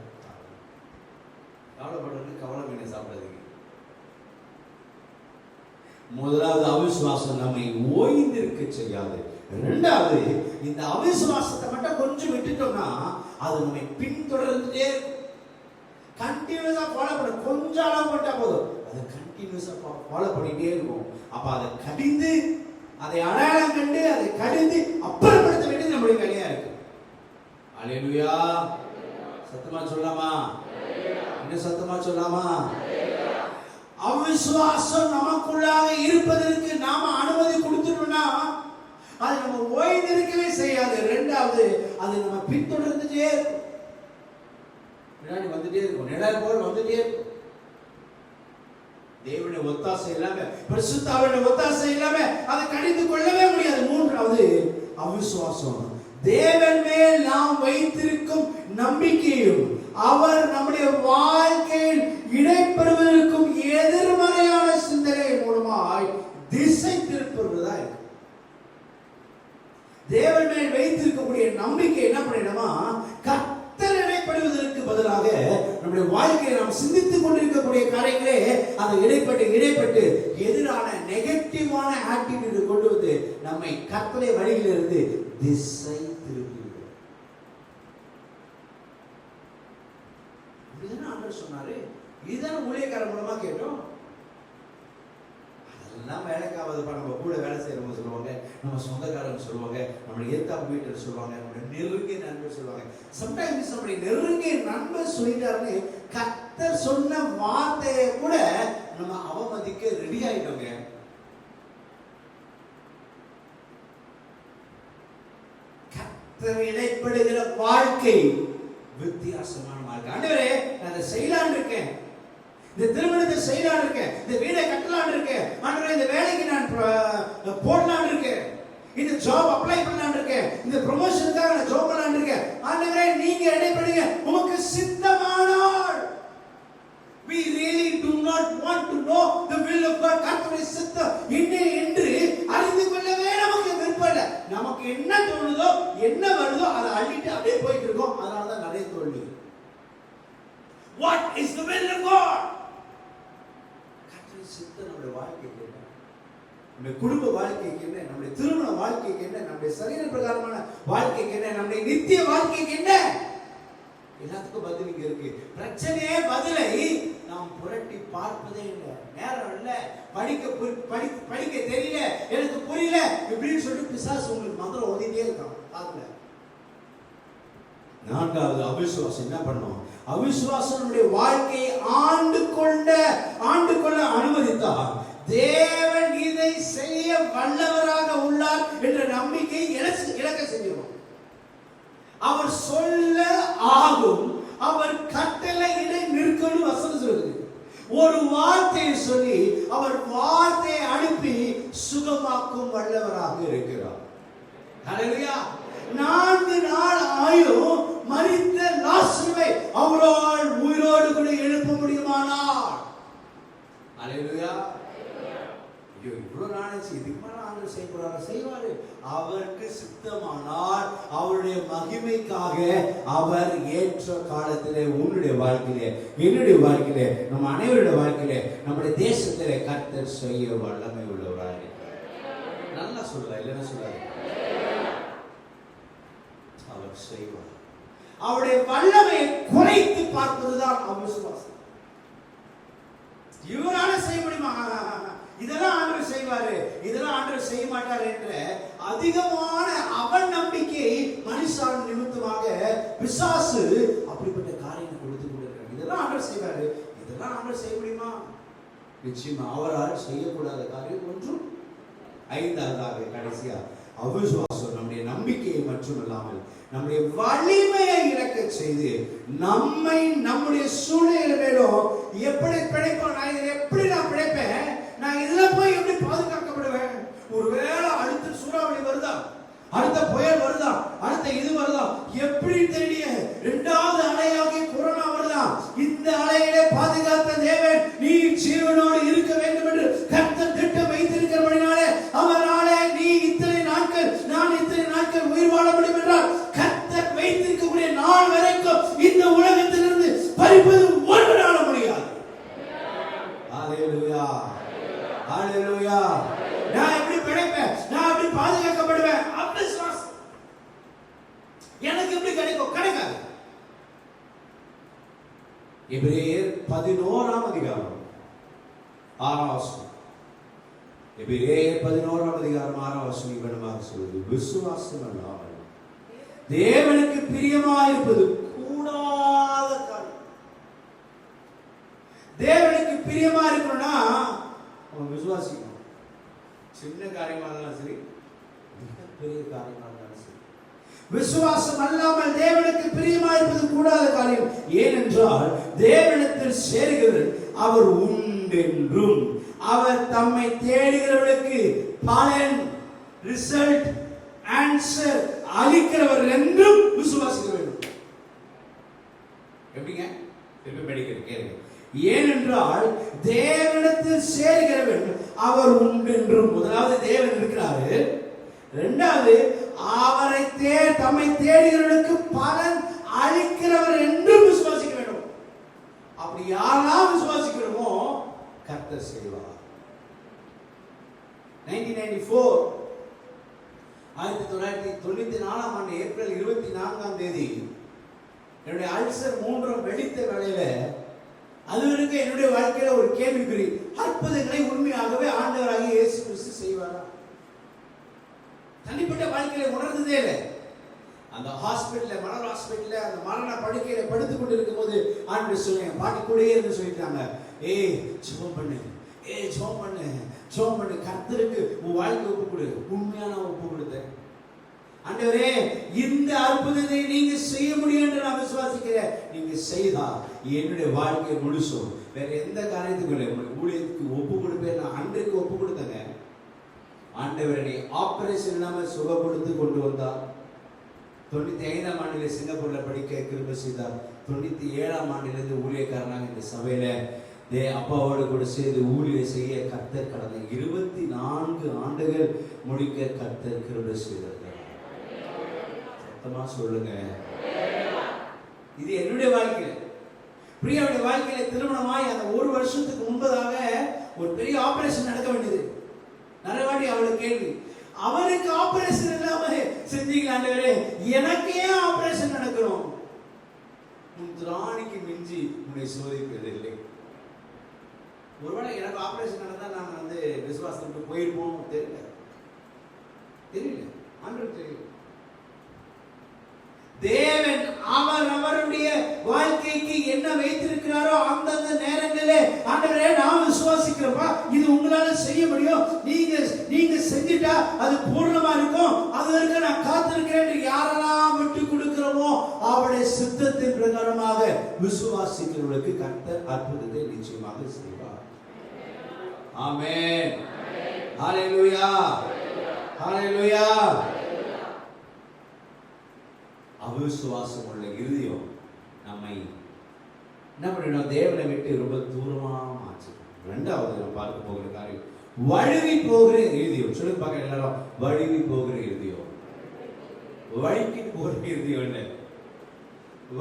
கவலைப்படுறது. கவலை மீனை சாப்பிடுறதுக்கு முதலாவது அவிசுவாசம் நம்மை ஓய்ந்திருக்க செய்யாது. இரண்டாவது, இந்த அவிசுவாசத்தை மட்டும் கொஞ்சம் விட்டுட்டோம்னா அது நம்மை பின்தொடர்ந்துட்டே இருக்கும். கண்டினியூஸா ஃபாலோ பண்ண, கொஞ்சம் அளவு போட்டா போதும், அதை கண்டினியூஸா ஃபாலோ பண்ணிட்டே இருக்கும். அப்ப அதை கடிந்து, அதை அடையாளம் கண்டு, அதை கடிந்து அப்புறப்படுத்த வேண்டியது நம்முடைய வேலையா இருக்கு. அல்லேலூயா. சத்தமா சொல்லாமா? என்ன சத்தமா சொல்லாமா? அவிசுவாசம் நமக்குள்ளாக இருப்பதற்கு நாம அனுமதி கொடுத்துட்டோம்னா அது நம்ம ஓய்ந்திருக்கவே செய்யாது. இரண்டாவது, அது நம்ம பின்தொடர்ந்துட்டே இருக்கும், பின்னாடி வந்துட்டே இருக்கும், நிழல் போல் வந்துட்டே இருக்கும். தேவனுடைய ஒத்தாசை இல்லாம, பரிசுத்த ஆவியுடைய ஒத்தாசை இல்லாம அதை கடிந்து கொள்ளவே முடியாது. மூன்றாவது, அவிசுவாசம் தேவன் மேல் நாம் வைத்திருக்கும் நம்பிக்கையும் அவர் நம்முடைய வாழ்க்கையில் இடைப்பெறுவதற்கும் எதிர்மறையான சிந்தனை மூலமாய் திசை திருப்புவதா இருக்கு. தேவன் மேல் வைத்திருக்கக்கூடிய நம்பிக்கை என்ன பண்ணிடுமா, கர்த்தர் இடைப்படுவதற்கு பதிலாக நம்முடைய வாழ்க்கையை நாம் சிந்தித்துக் கொண்டிருக்கக்கூடிய காரியங்களே அதை இடைப்பட்டு எதிரான நெகட்டிவான ஆட்டிடியூட் கொண்டு வந்து நம்மை கர்த்தருடைய வழியிலிருந்து திசை திருப்பிவிடும். இதுதான் ஆண்டவர் சொன்னாரு. இதுதான் ஊழியக்காரர் மூலமா கேட்டோம். அதெல்லாம் வேலைக்காவது நம்ம கூட வேலை செய்யறவங்க சொல்லுவாங்க, நம்ம சொந்தக்காரங்க சொல்லுவாங்க, நம்மளுடைய ஏத்தாப்பு வீட்டர் சொல்லுவாங்க, நம்மளுடைய நெருங்கிய நண்பர் சொல்லுவாங்க. சம்டைம்ஸ் நம்முடைய நெருங்கிய நண்பர் சொல்லிட்டாருன்னு கர்த்தர் சொன்ன வார்த்தையை கூட நம்ம அவமதிக்க ரெடி ஆயிட்டோங்க. கர்த்தர் இடைப்படுகிற வாழ்க்கை வித்தியாசமான வாழ்க்கை. ஆண்டவரே, நான் அதை செய்யலான்னு இருக்கேன், இந்த திருமணத்தை செய்யலான்னு இருக்கேன், இந்த வீடை கட்டலான்னு இருக்கேன், ஆண்டவரே இந்த வேலைக்கு நான் போடலான்னு இருக்கேன், இந்த ஜாப் அப்ளை பண்ணலான்னு இருக்கேன், இந்த ப்ரமோஷனுக்காக நான் ஜாப் பண்ணலான்னு இருக்கேன். ஆண்டவரே நீங்க இடைப்படுங்க, உமக்கு சித்தமானால். We really do not want to know the will of God. கர்த்தருடைய சித்தம் என்ன என்று அறிந்து கொள்ளவே நமக்கு விருப்பம் இல்லை. நமக்கு என்ன தோணுதோ, என்ன வருதோ அதை அள்ளிட்டு அப்படியே போயிட்டு இருக்கோம். அதனாலதான் நிறைய தோல்வி. What is the will of God? கர்த்தருடைய சித்தம் நம்முடைய வாழ்க்கைக்கு என்ன, நம்முடைய குடும்ப வாழ்க்கைக்கு என்ன, நம்முடைய திருமண வாழ்க்கைக்கு என்ன, நம்முடைய சரீர பிரகாரமான வாழ்க்கைக்கு என்ன, நம்முடைய நித்திய வாழ்க்கைக்கு என்ன, எல்லாத்துக்கும் பதில் இங்க இருக்கு. பிரச்சனையே பதிலை நாம் புரட்டி பார்ப்பதே இல்லை. நேரம் இல்லை, படிக்க தெரியல, எனக்கு புரியல இப்படின்னு சொல்லிட்டு பிசாசு உங்களுக்கு மந்திரம் ஓதிட்டே இருக்கான் காதுல. நான்காவது, அவிசுவாசம் என்ன பண்ணும்? அவிசுவாசம் நம்முடைய வாழ்க்கையை ஆண்டு கொள்ள அனுமதித்தார். தேவன் இதை செய்ய வல்லவராக உள்ளார் என்ற நம்பிக்கை இழக்க செய்யும். அவர் சொல்ல ஆகும், அவர் கட்டளையிட நிற்கணும் வசனம் சொல்லுது. ஒரு வார்த்தையை சொல்லி அவர் வார்த்தையை அனுப்பி சுகமாக்கும் வல்லவராக இருக்கிறார். ஹல்லேலூயா. 4 நாள் ஆயும் மரித்த லாசருவை அவரால் உயிரோடு கூட எழுப்ப முடியுமானால், ஹல்லேலூயா. ஐயோ, இவ்வளவு நாளாச்சு, இதுக்கு மேல ஆண்டவர் செய்யக்கூடாது, செய்வாரு. அவருக்கு சித்தமானால் அவருடைய மகிமைக்காக அவர் ஏற்ற காலத்திலே உன்னுடைய வாழ்க்கையிலே, என்னுடைய வாழ்க்கையிலே, நம்ம அனைவருடைய வாழ்க்கையிலே, நம்முடைய தேசத்திலே கர்த்தர் செய்ய வல்லமை உள்ளவராக இருக்கிறார். நல்லா சொல்றாரு, இல்லைன்னா சொல்றாரு, அவர் செய்வார். அவருடைய வல்லமையை குறைத்து பார்ப்பதுதான் அவிசுவாசம். இவரால செய்ய முடியுமா, இதெல்லாம் ஆண்டவர் செய்வாரு, இதெல்லாம் ஆண்டவர் செய்ய மாட்டார் என்ற அதிகமான அவநம்பிக்கை மனுஷன் நிமித்தமாக பிசாசு அப்படிப்பட்ட காரியங்களை கொடுத்து கொண்டிருக்கிறார். இதெல்லாம் ஆண்டவர் செய்வாரு, இதெல்லாம் ஆண்டவர் செய்ய முடியுமா? நிச்சயமா அவரால் செய்யக்கூடாத காரியம் ஒன்றும். 5ஆவதாக கடைசியா அவிசுவாசம் நம்முடைய நம்பிக்கையை மட்டுமல்லாமல் நம்முடைய வலிமையை இழக்க செய்து நம்மை நம்முடைய சூழ்நிலை மேலும் எப்படி பிழைப்போம், நான் பிழைப்பேன், நான் இதுல போய் எப்படி பாதுகாக்கப்படுவேன், ஒருவேளை அடுத்த சூறாவளி வருதா, அடுத்த புயல் வருதா, அடுத்த இது வருதா, எப்படி தெரிய 2வது அலையாகிய கொரோனா வருதா, இந்த அலையிலே பாதுகாத்த தேவன் நீ ஜீவனோடு இருக்க வேண்டும் என்று கர்த்தர் திட்டம் வைத்திருக்கிறபடினாலே அவராலே நீ இத்தனை நாட்கள், நான் இத்தனை நாட்கள் உயிர் வாழ முடியும் என்றால் கர்த்தர் வைத்திருக்கக்கூடிய நாள் வரைக்கும் இந்த உலகத்திலிருந்து பறிப்பது ஒருவரால முடியாது. ஹல்லேலூயா, ஹல்லேலூயா. நான் எப்படி பிழைப்பேன், நான் எப்படி பாதுகாக்கப்படுவேன், அவிசுவாசம் எனக்கு எப்படி கிடைக்கும், கிடைக்காது. எபிரேயர் 11ஆம் அதிகாரம் 6ஆம் வசனம், எபிரேயர் 11ஆம் அதிகாரம் 6ஆம் வசனம் இவ்விதமாக சொல்லுது, விசுவாசம் அல்லாமல் தேவனுக்கு பிரியமாயிருப்பது கூடாத காரியம். தேவனுக்கு பிரியமா இருக்கணும்னா அவன் விசுவாசிக்கணும். சின்ன காரியமா இருந்தாலும் சரி, பெரிய காரியமா இருந்தாலும் சரி, விசுவாசம் அல்லாமல் தேவனுக்கு பிரியமா இருப்பது கூடாத காரியம். ஏனென்றால் தேவனிடத்தில் சேருகிறவர் அவர் உண்டென்றும் அவர் தம்மை தேடுகிறவர்களுக்கு பலன், ரிசல்ட், ஆன்சர் அளிக்கிறவர் என்றும் விசுவாசிக்க வேண்டும். எப்படிங்க? திருப்பி படிக்கிறேன் கேளுங்க. ஏனென்றால் தேவனிடத்தில் சேர்கிறவன் அவர் உண்டென்றும், முதலாவது தேவன் இருக்கிறாரு, இரண்டாவது அவரை தம்மை தேடுகிறவர்களுக்கு பலன் அளிக்கிறவர் என்றும் விசுவாசிக்க வேண்டும். அப்படி யாரெல்லாம் விசுவாசிக்கிறோமோ கர்த்தர் செய்வார். 1994ஆம் ஆண்டு ஏப்ரல் 24ஆம் தேதி என்னுடைய அல்சர் 3 வெடித்த வேளையில அது வரைக்கும் என்னுடைய வாழ்க்கையில ஒரு கேள்விக்குறி, அற்புதங்களை உண்மையாகவே ஆண்டவராகிய இயேசு கிறிஸ்து செய்வாரா? தனிப்பட்ட வாழ்க்கையில உணர்ந்ததே இல்லை. அந்த ஹாஸ்பிட்டல்ல, மரண ஹாஸ்பிட்டல்ல அந்த மரண படுக்கையில படுத்துக் கொண்டு இருக்கும் போது ஆண்டவர் சொன்னேன், பாட்டி கூடயே இருந்து சொல்லிட்டாங்க, ஏய் ஜெபம் பண்ணு, ஏய் ஜெபம் பண்ணு, ஜெபம் பண்ணு, கர்த்தருக்கு உன் வாழ்க்கை ஒப்பு கொடு. உண்மையான ஒப்பு கொடுத்தேன். ஆண்டவரே, இந்த அற்புதத்தை நீங்க செய்ய முடியும் என்று நான் விசுவாசிக்கிறேன். நீங்க செய்தா என்னுடைய வாழ்க்கை முழுசும் வேற எந்த காரியத்துக்கும் இல்லை, உங்களுக்கு ஊழியத்துக்கு ஒப்பு கொடுப்பேன். நான் அன்றைக்கு ஒப்பு கொடுத்தேங்க. ஆண்டவரை ஆபரேஷன் இல்லாமல் சுகம் கொடுத்து கொண்டு வந்தார். 95ஆம் ஆண்டிலே சிங்கப்பூர்ல படிக்க கிருபை செய்தார். 97ஆம் ஆண்டிலிருந்து ஊழியக்காரனாக இந்த சபையில அப்பாவோடு கூட சேர்ந்து ஊழியம் செய்ய கர்த்தர் கடந்த 24 ஆண்டுகள் முடிக்க கர்த்தர் கிருபை செய்தார். சத்தமா சொல்லுங்க. இது என்னுடைய வாழ்க்கையில, பிரியாவுடைய வாழ்க்கையில திருமணமாய் அந்த 1 வருஷத்துக்கு முன்பதாக ஒரு பெரிய ஆபரேஷன் நடக்க வேண்டியது. நிறைய வாட்டி அவளுக்கு கேள்வி, அவனுக்கு ஆபரேஷன் இல்லாம செஞ்சீங்க ஆண்டவரே, எனக்கு ஏன் ஆபரேஷன் நடக்கணும்? உன் திராணிக்கு மிஞ்சி உன்னை சோதிப்பதில்லை. ஒருவேளை எனக்கு ஆபரேஷன் நடந்தா நான் விசுவாசத்துக்கு போயிருப்போம், தெரியல. ஆண்டவருக்கு தெரியும். தேவன் அவருடைய வாழ்க்கைக்கு என்ன வைத்திருக்கிறாரோ அந்தந்த நேரங்களிலே ஆண்டவரே நான் விசுவாசிக்கிறப்பா, இது உங்களால செய்ய முடியும், நீங்க செஞ்சுட்டா அது பூர்ணமா இருக்கும், அது வரைக்கும் நான் காத்திருக்கிறேன் யாரெல்லாம் விட்டு கொடுக்கிறோமோ அவருடைய சித்தத்தின் பிரகாரமாக விசுவாசிக்கிறவர்களுக்கு கர்த்தர் அற்புதத்தை நிச்சயமாக செய்வார். ஆமென். ஹalleluya. ஹalleluya. அவிசுவாசம் உள்ள இருதயம் நம்மை என்ன பண்ணிடும்? தேவனை விட்டு ரொம்ப தூரமா மாற்றும். இரண்டாவது நம்ம பார்க்க போகிற காரியம் வழுவி போகிற இருதயம். சொல்லி பார்க்க எல்லாரும், வழுவி போகிற இருதயம். வழிக்கிட்டு போகிற இருதயம் இல்லை,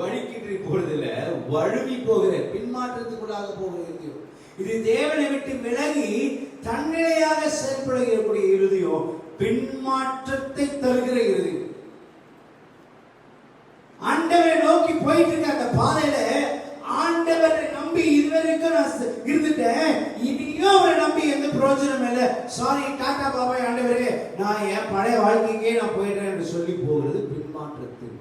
வழிக்கிட்டு போறது இல்ல, வழுவி போகிற பின்மாற்றத்துக்குள்ளாக போகிற இருதயம். இது தேவனை விட்டு விலகி தன்னிலையாக செயல்படக்கூடிய இருதயம், பின்மாற்றத்தை தருகிற இருதயம். ஆண்டவரை நோக்கி போயிட்டு இருக்க அந்த பாதையில ஆண்டவரை நம்பி இதுவரைக்கும் நான் இருந்துட்டேன், இனியும் அவரை நம்பி எந்த பிரயோஜனம் இல்லை, சாரி டாடா பாபாய் ஆண்டவரே நான் என் பழைய வாழ்க்கைக்கே நான் போயிடுறேன் என்று சொல்லி போகிறது பின்மாற்றத்தின்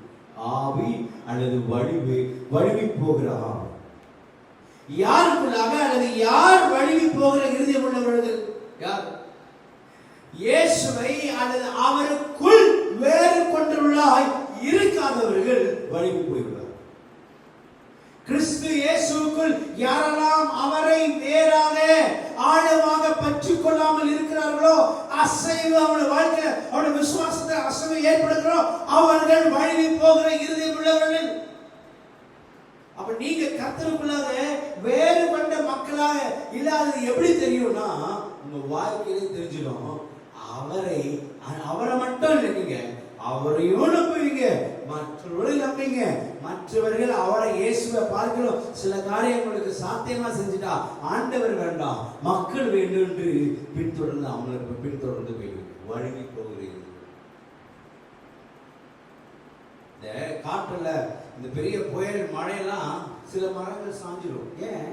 ஆவி அல்லது வழுவி போகிற ஆவி. யாருக்குள்ளாக அல்லது யார் வழுவி போகிற இருதயம் உள்ளவர்கள்? யார்? இயேசுவை அல்லது அவருக்குள் வேறு கொண்டுள்ளாய் இருக்காதவர்கள் வழுவி போய்விடுவார். கிறிஸ்து இயேசுவுக்குள் யாரெல்லாம் அவரை வேறாக ஆழமாக பற்றிக் கொள்ளாமல் இருக்கிறார்களோ, அசைவு அவருடைய வாழ்க்கையில அவருடைய விசுவாசத்தை அசைவு ஏற்படுகிறோ அவர்கள் வழுவி போகிற இருதயம் உள்ளவர்கள். அப்ப நீங்க கர்த்தருக்குள்ளாக வேறு கொண்ட மக்களாக இல்லாதது எப்படி தெரியும்னா உங்க வாழ்க்கையிலே தெரிஞ்சிடும். அவரை மட்டும் இல்லை, நீங்க அவரையும் நம்புவீங்க, மற்றவர்களை நம்புவீங்க. மற்றவர்கள் அவரை இயேசுவை பார்க்கிறோம் சில காரியங்களுக்கு சாத்தியமா செஞ்சுட்டா ஆண்டவர் வேண்டாம் மக்கள் வேண்டும் என்று பின்தொடர்ந்து அவங்களுக்கு பின்தொடர்ந்து போயிடுவீங்க, வழுவி போகிறீர்கள். இந்த காற்றுல இந்த பெரிய புயல் மழையெல்லாம் சில மரங்கள் சாஞ்சிடும். ஏன்?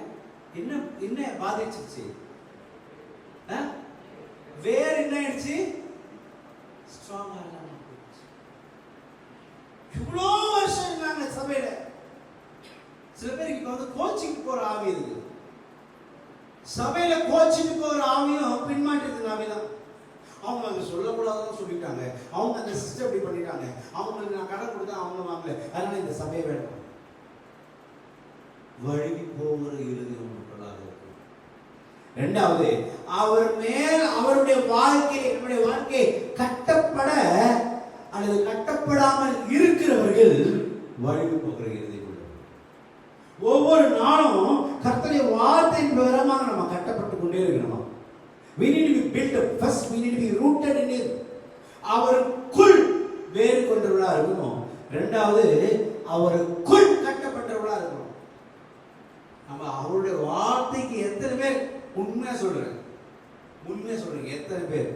என்ன பாதிச்சிருச்சு? வேற என்ன ஆயிடுச்சு? ஸ்ட்ராங்கா இல்லாம போயிடுச்சு. இவ்வளோ வருஷம் இருந்தாங்க சபையில. சில பேருக்கு இப்ப வந்து கோச்சிங் போற ஆவி இருக்கு. சபையில கோச்சிங் போற ஆவியும் பின்மாற்றத்தின் ஆவிதான். அவங்க அதை சொல்லக்கூடாதுன்னு சொல்லிட்டாங்க, அவங்க அந்த சிஸ்டம் இப்படி பண்ணிட்டாங்க, அவங்களுக்கு நான் கடன் கொடுத்தா அவங்க வாங்கல, அதனால இந்த சபையை வேண்டாம். வழுவி போகிற இருதயம் மக்களாக இருக்கு. இரண்டாவது, அவர் மேல் அவருடைய வாழ்க்கை நம்முடைய வாழ்க்கை கட்டப்பட அல்லது கட்டப்படாமல் இருக்கிறவர்கள் வழுவி போகிற இருதயம். ஒவ்வொரு நாளும் கர்த்தருடைய வார்த்தையின் விவரமாக நம்ம கட்டப்பட்டு கொண்டே இருக்கணுமா? We need to be built up. First we need to be rooted in Him. அவருக்குள் வேறு கொண்டவர்களா இருக்கணும். இரண்டாவது அவருக்குள் கட்டப்பட்டவர்களா இருக்கணும். நம்ம அவருடைய வார்த்தைக்கு எத்தனை பேர் உண்மையா சொல்றேன்? உண்மையா சொல்றீங்க? எத்தனை பேர்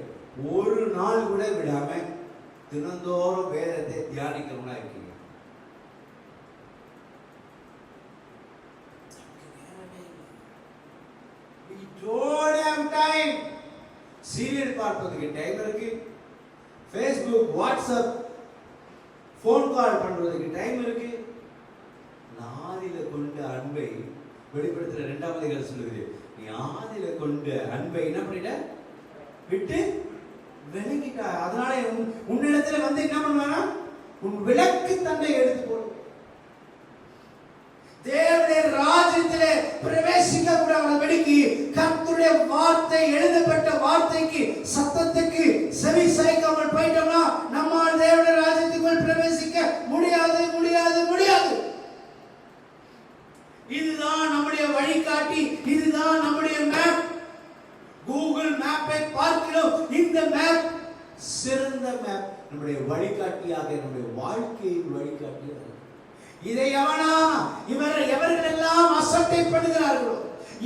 ஒரு நாள் கூட விடாம தினந்தோறும் வேதத்தை தியானிக்கிறவங்களா இருக்கீங்க? We don't have time. Serial பார்ப்பதுக்கு டைம் இருக்கு, ஃபேஸ்புக், வாட்ஸ்அப், ஃபோன் கால் பண்றதுக்கு டைம் இருக்கு. ஆதியில கொண்ட அன்பை வெளிப்படுத்துற 2ஆம் அதிகாரம் சொல்லுது, நீ ஆதியில கொண்ட அன்பை என்ன பண்ணிட்ட? விட்டு விலகிட்ட. அதனால உன்னிடத்துல வந்து என்ன பண்ணுவானா? உன் விளக்கு தன்னை எடுத்து போடு. தேவனுடைய ராஜ்யத்திலே பிரவேசிக்க கூடாதபடிக்கு கர்த்தருடைய வார்த்தை, எழுதப்பட்ட வார்த்தைக்கு சத்தத்துக்கு செவி சாய்க்காமல் போயிட்டோம்னா நம்மால் தேவனுடைய ராஜ்யத்துக்குள் பிரவேசிக்க முடியாது முடியாது முடியாது. இதுதான் நம்முடைய வழிகாட்டி, இதுதான் நம்முடைய மேப். கூகுள் மேப்பை பார்க்கிறோம், இந்த மேப் சிறந்த மேப், நம்முடைய வழிகாட்டியாக, நம்முடைய வாழ்க்கையின் வழிகாட்டியாக. இதை இவர்கள் எல்லாம் அசட்டை பண்ணுகிறார்களோ,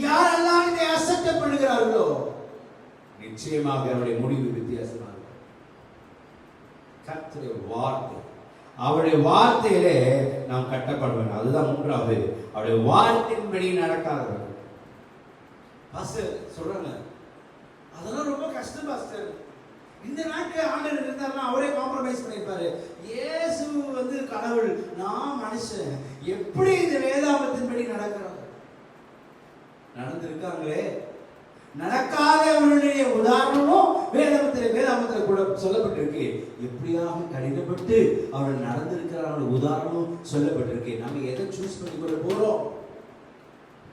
யாரெல்லாம் இதை அசட்டை பண்ணுகிறார்களோ நிச்சயமாக அவருடைய முடிவு வித்தியாசமாக இருக்கும். கர்த்தருடைய வார்த்தை, அவருடைய வார்த்தையிலே நாம் கட்டப்படுவோம். அதுதான் மூன்றாவது, அவருடைய வார்த்தையின்படி நடக்காதவர்கள். பாஸ்டர் சொல்றாங்க, அதெல்லாம் ரொம்ப கஷ்டம் பாஸ்டர். இந்த நாட்டில் ஆண்டவர் இருந்தாருன்னா அவரே காம்ப்ரமைஸ் பண்ணிருப்பாரு. இயேசு வந்து கடவுள், நான் மனுஷன், எப்படி இந்த வேதாகமத்தின்படி நடக்கிறாங்க? நடந்திருக்காங்களே. நடக்காதவர்களுடைய உதாரணமும் வேதாகமத்தில் கூட சொல்லப்பட்டிருக்கு. எப்படியாக கடினப்பட்டு அவர்கள் நடந்திருக்கிறார்கள் உதாரணமும் சொல்லப்பட்டிருக்கு. நம்ம எதை சூஸ் பண்ணி கொள்ள போறோம்?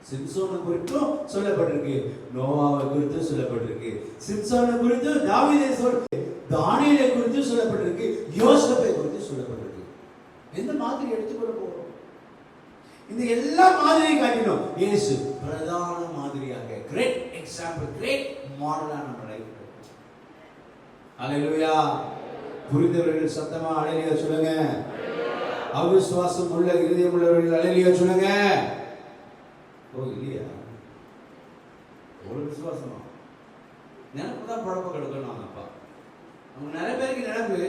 சிம்சோனை குறித்தும் சொல்லப்பட்டிருக்கு, நோவாவை குறித்தும் சொல்லப்பட்டிருக்கு, சிம்சோனை குறித்தும் தாவீதை தானியேலை குறித்தும் சொல்லப்பட்டிருக்கு, யோசேப்பை குறித்தும் சொல்லப்பட்டிருக்கு. எந்த மாதிரி எடுத்துக்கொள்ள போறோம்? இந்த எல்லா மாதிரியை காட்டினோம் இயேசு பிரதான மாதிரியாக, கிரேட் எக்ஸாம்பிள், கிரேட் மாடலா நம்ம லைஃப். அல்லேலூயா. புரிந்தவர்கள் சத்தமா அல்லேலூயா சொல்லுங்க. அவிசுவாசம் உள்ள இருதயம் உள்ளவர்கள் அல்லேலூயா சொல்லுங்க. ஓ இல்லையா? ஒரு விசுவாசமா நினைப்பு தான் பழப்ப கிடக்கணும். அப்பா அவங்க நிறைய பேருக்கு நினைப்பு,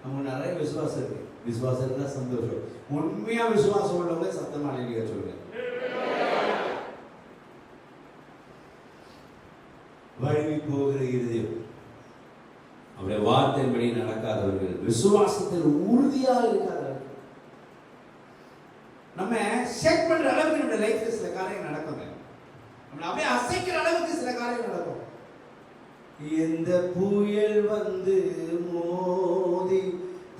அவங்க நிறைய விசுவாசம் இருக்கு. விசுவாசம் இருந்தா சந்தோஷம். உண்மையா விசுவாசம் உள்ளவங்க சத்தமா அல்லேலூயா சொல்லுங்க. வழுவி போகிற இருதயம், அவருடைய வார்த்தையின்படி நடக்காதவர்கள், விசுவாசத்தில் உறுதியா இருக்காதவர்கள். நம்ம செக் பண்ற அளவுக்கு நம்ம லைஃப்ல சில காரியங்கள் நடக்குங்க. நம்ம அப்படியே அசைக்கிற அளவுக்கு சில காரியங்கள் நடக்கும். எந்த புயல் வந்து மோதி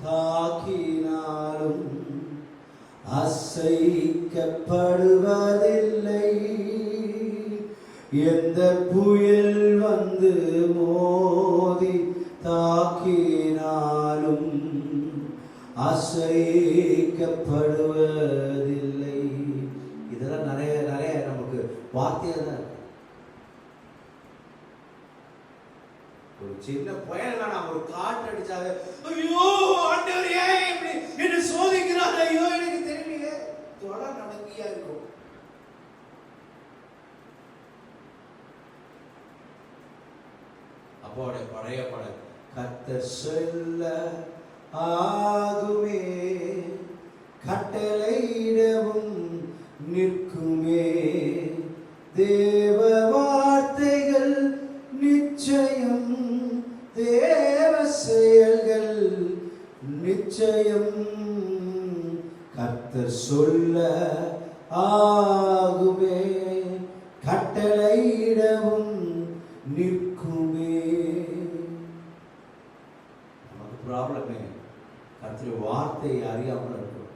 தாக்கினாலும் அசைக்கப்படுவதில்லை. எந்த புயல் வந்து மோதி தாக்கினாலும் அசைக்கப்படுவதில்லை. இதெல்லாம் நிறைய நிறைய நமக்கு வார்த்தையா தான் இருக்கு. ஒரு சின்ன புயல் வேணாம், ஒரு காற்று அடிச்சாங்க, ஐயோ ஆண்டவர் ஏன் இப்படி என்ன சோதிக்கிறார், ஐயோ எனக்கு தெரியலையே, தொடர் நடக்கியா இருக்கும். அப்போட பழைய படம், கர்த்தர் சொல்ல ஆகுமே, கட்டளையிடவும் நிற்குமே, தேவ வார்த்தைகள் நிச்சயம், தேவ செயல்கள் நிச்சயம், கர்த்தர் சொல்ல ஆகுமே, கட்டளையிடவும் நிற்குமே. நமக்கு ப்ராப்ளமே கர்த்தருடைய வார்த்தையை அறியாமல் இருக்கும்.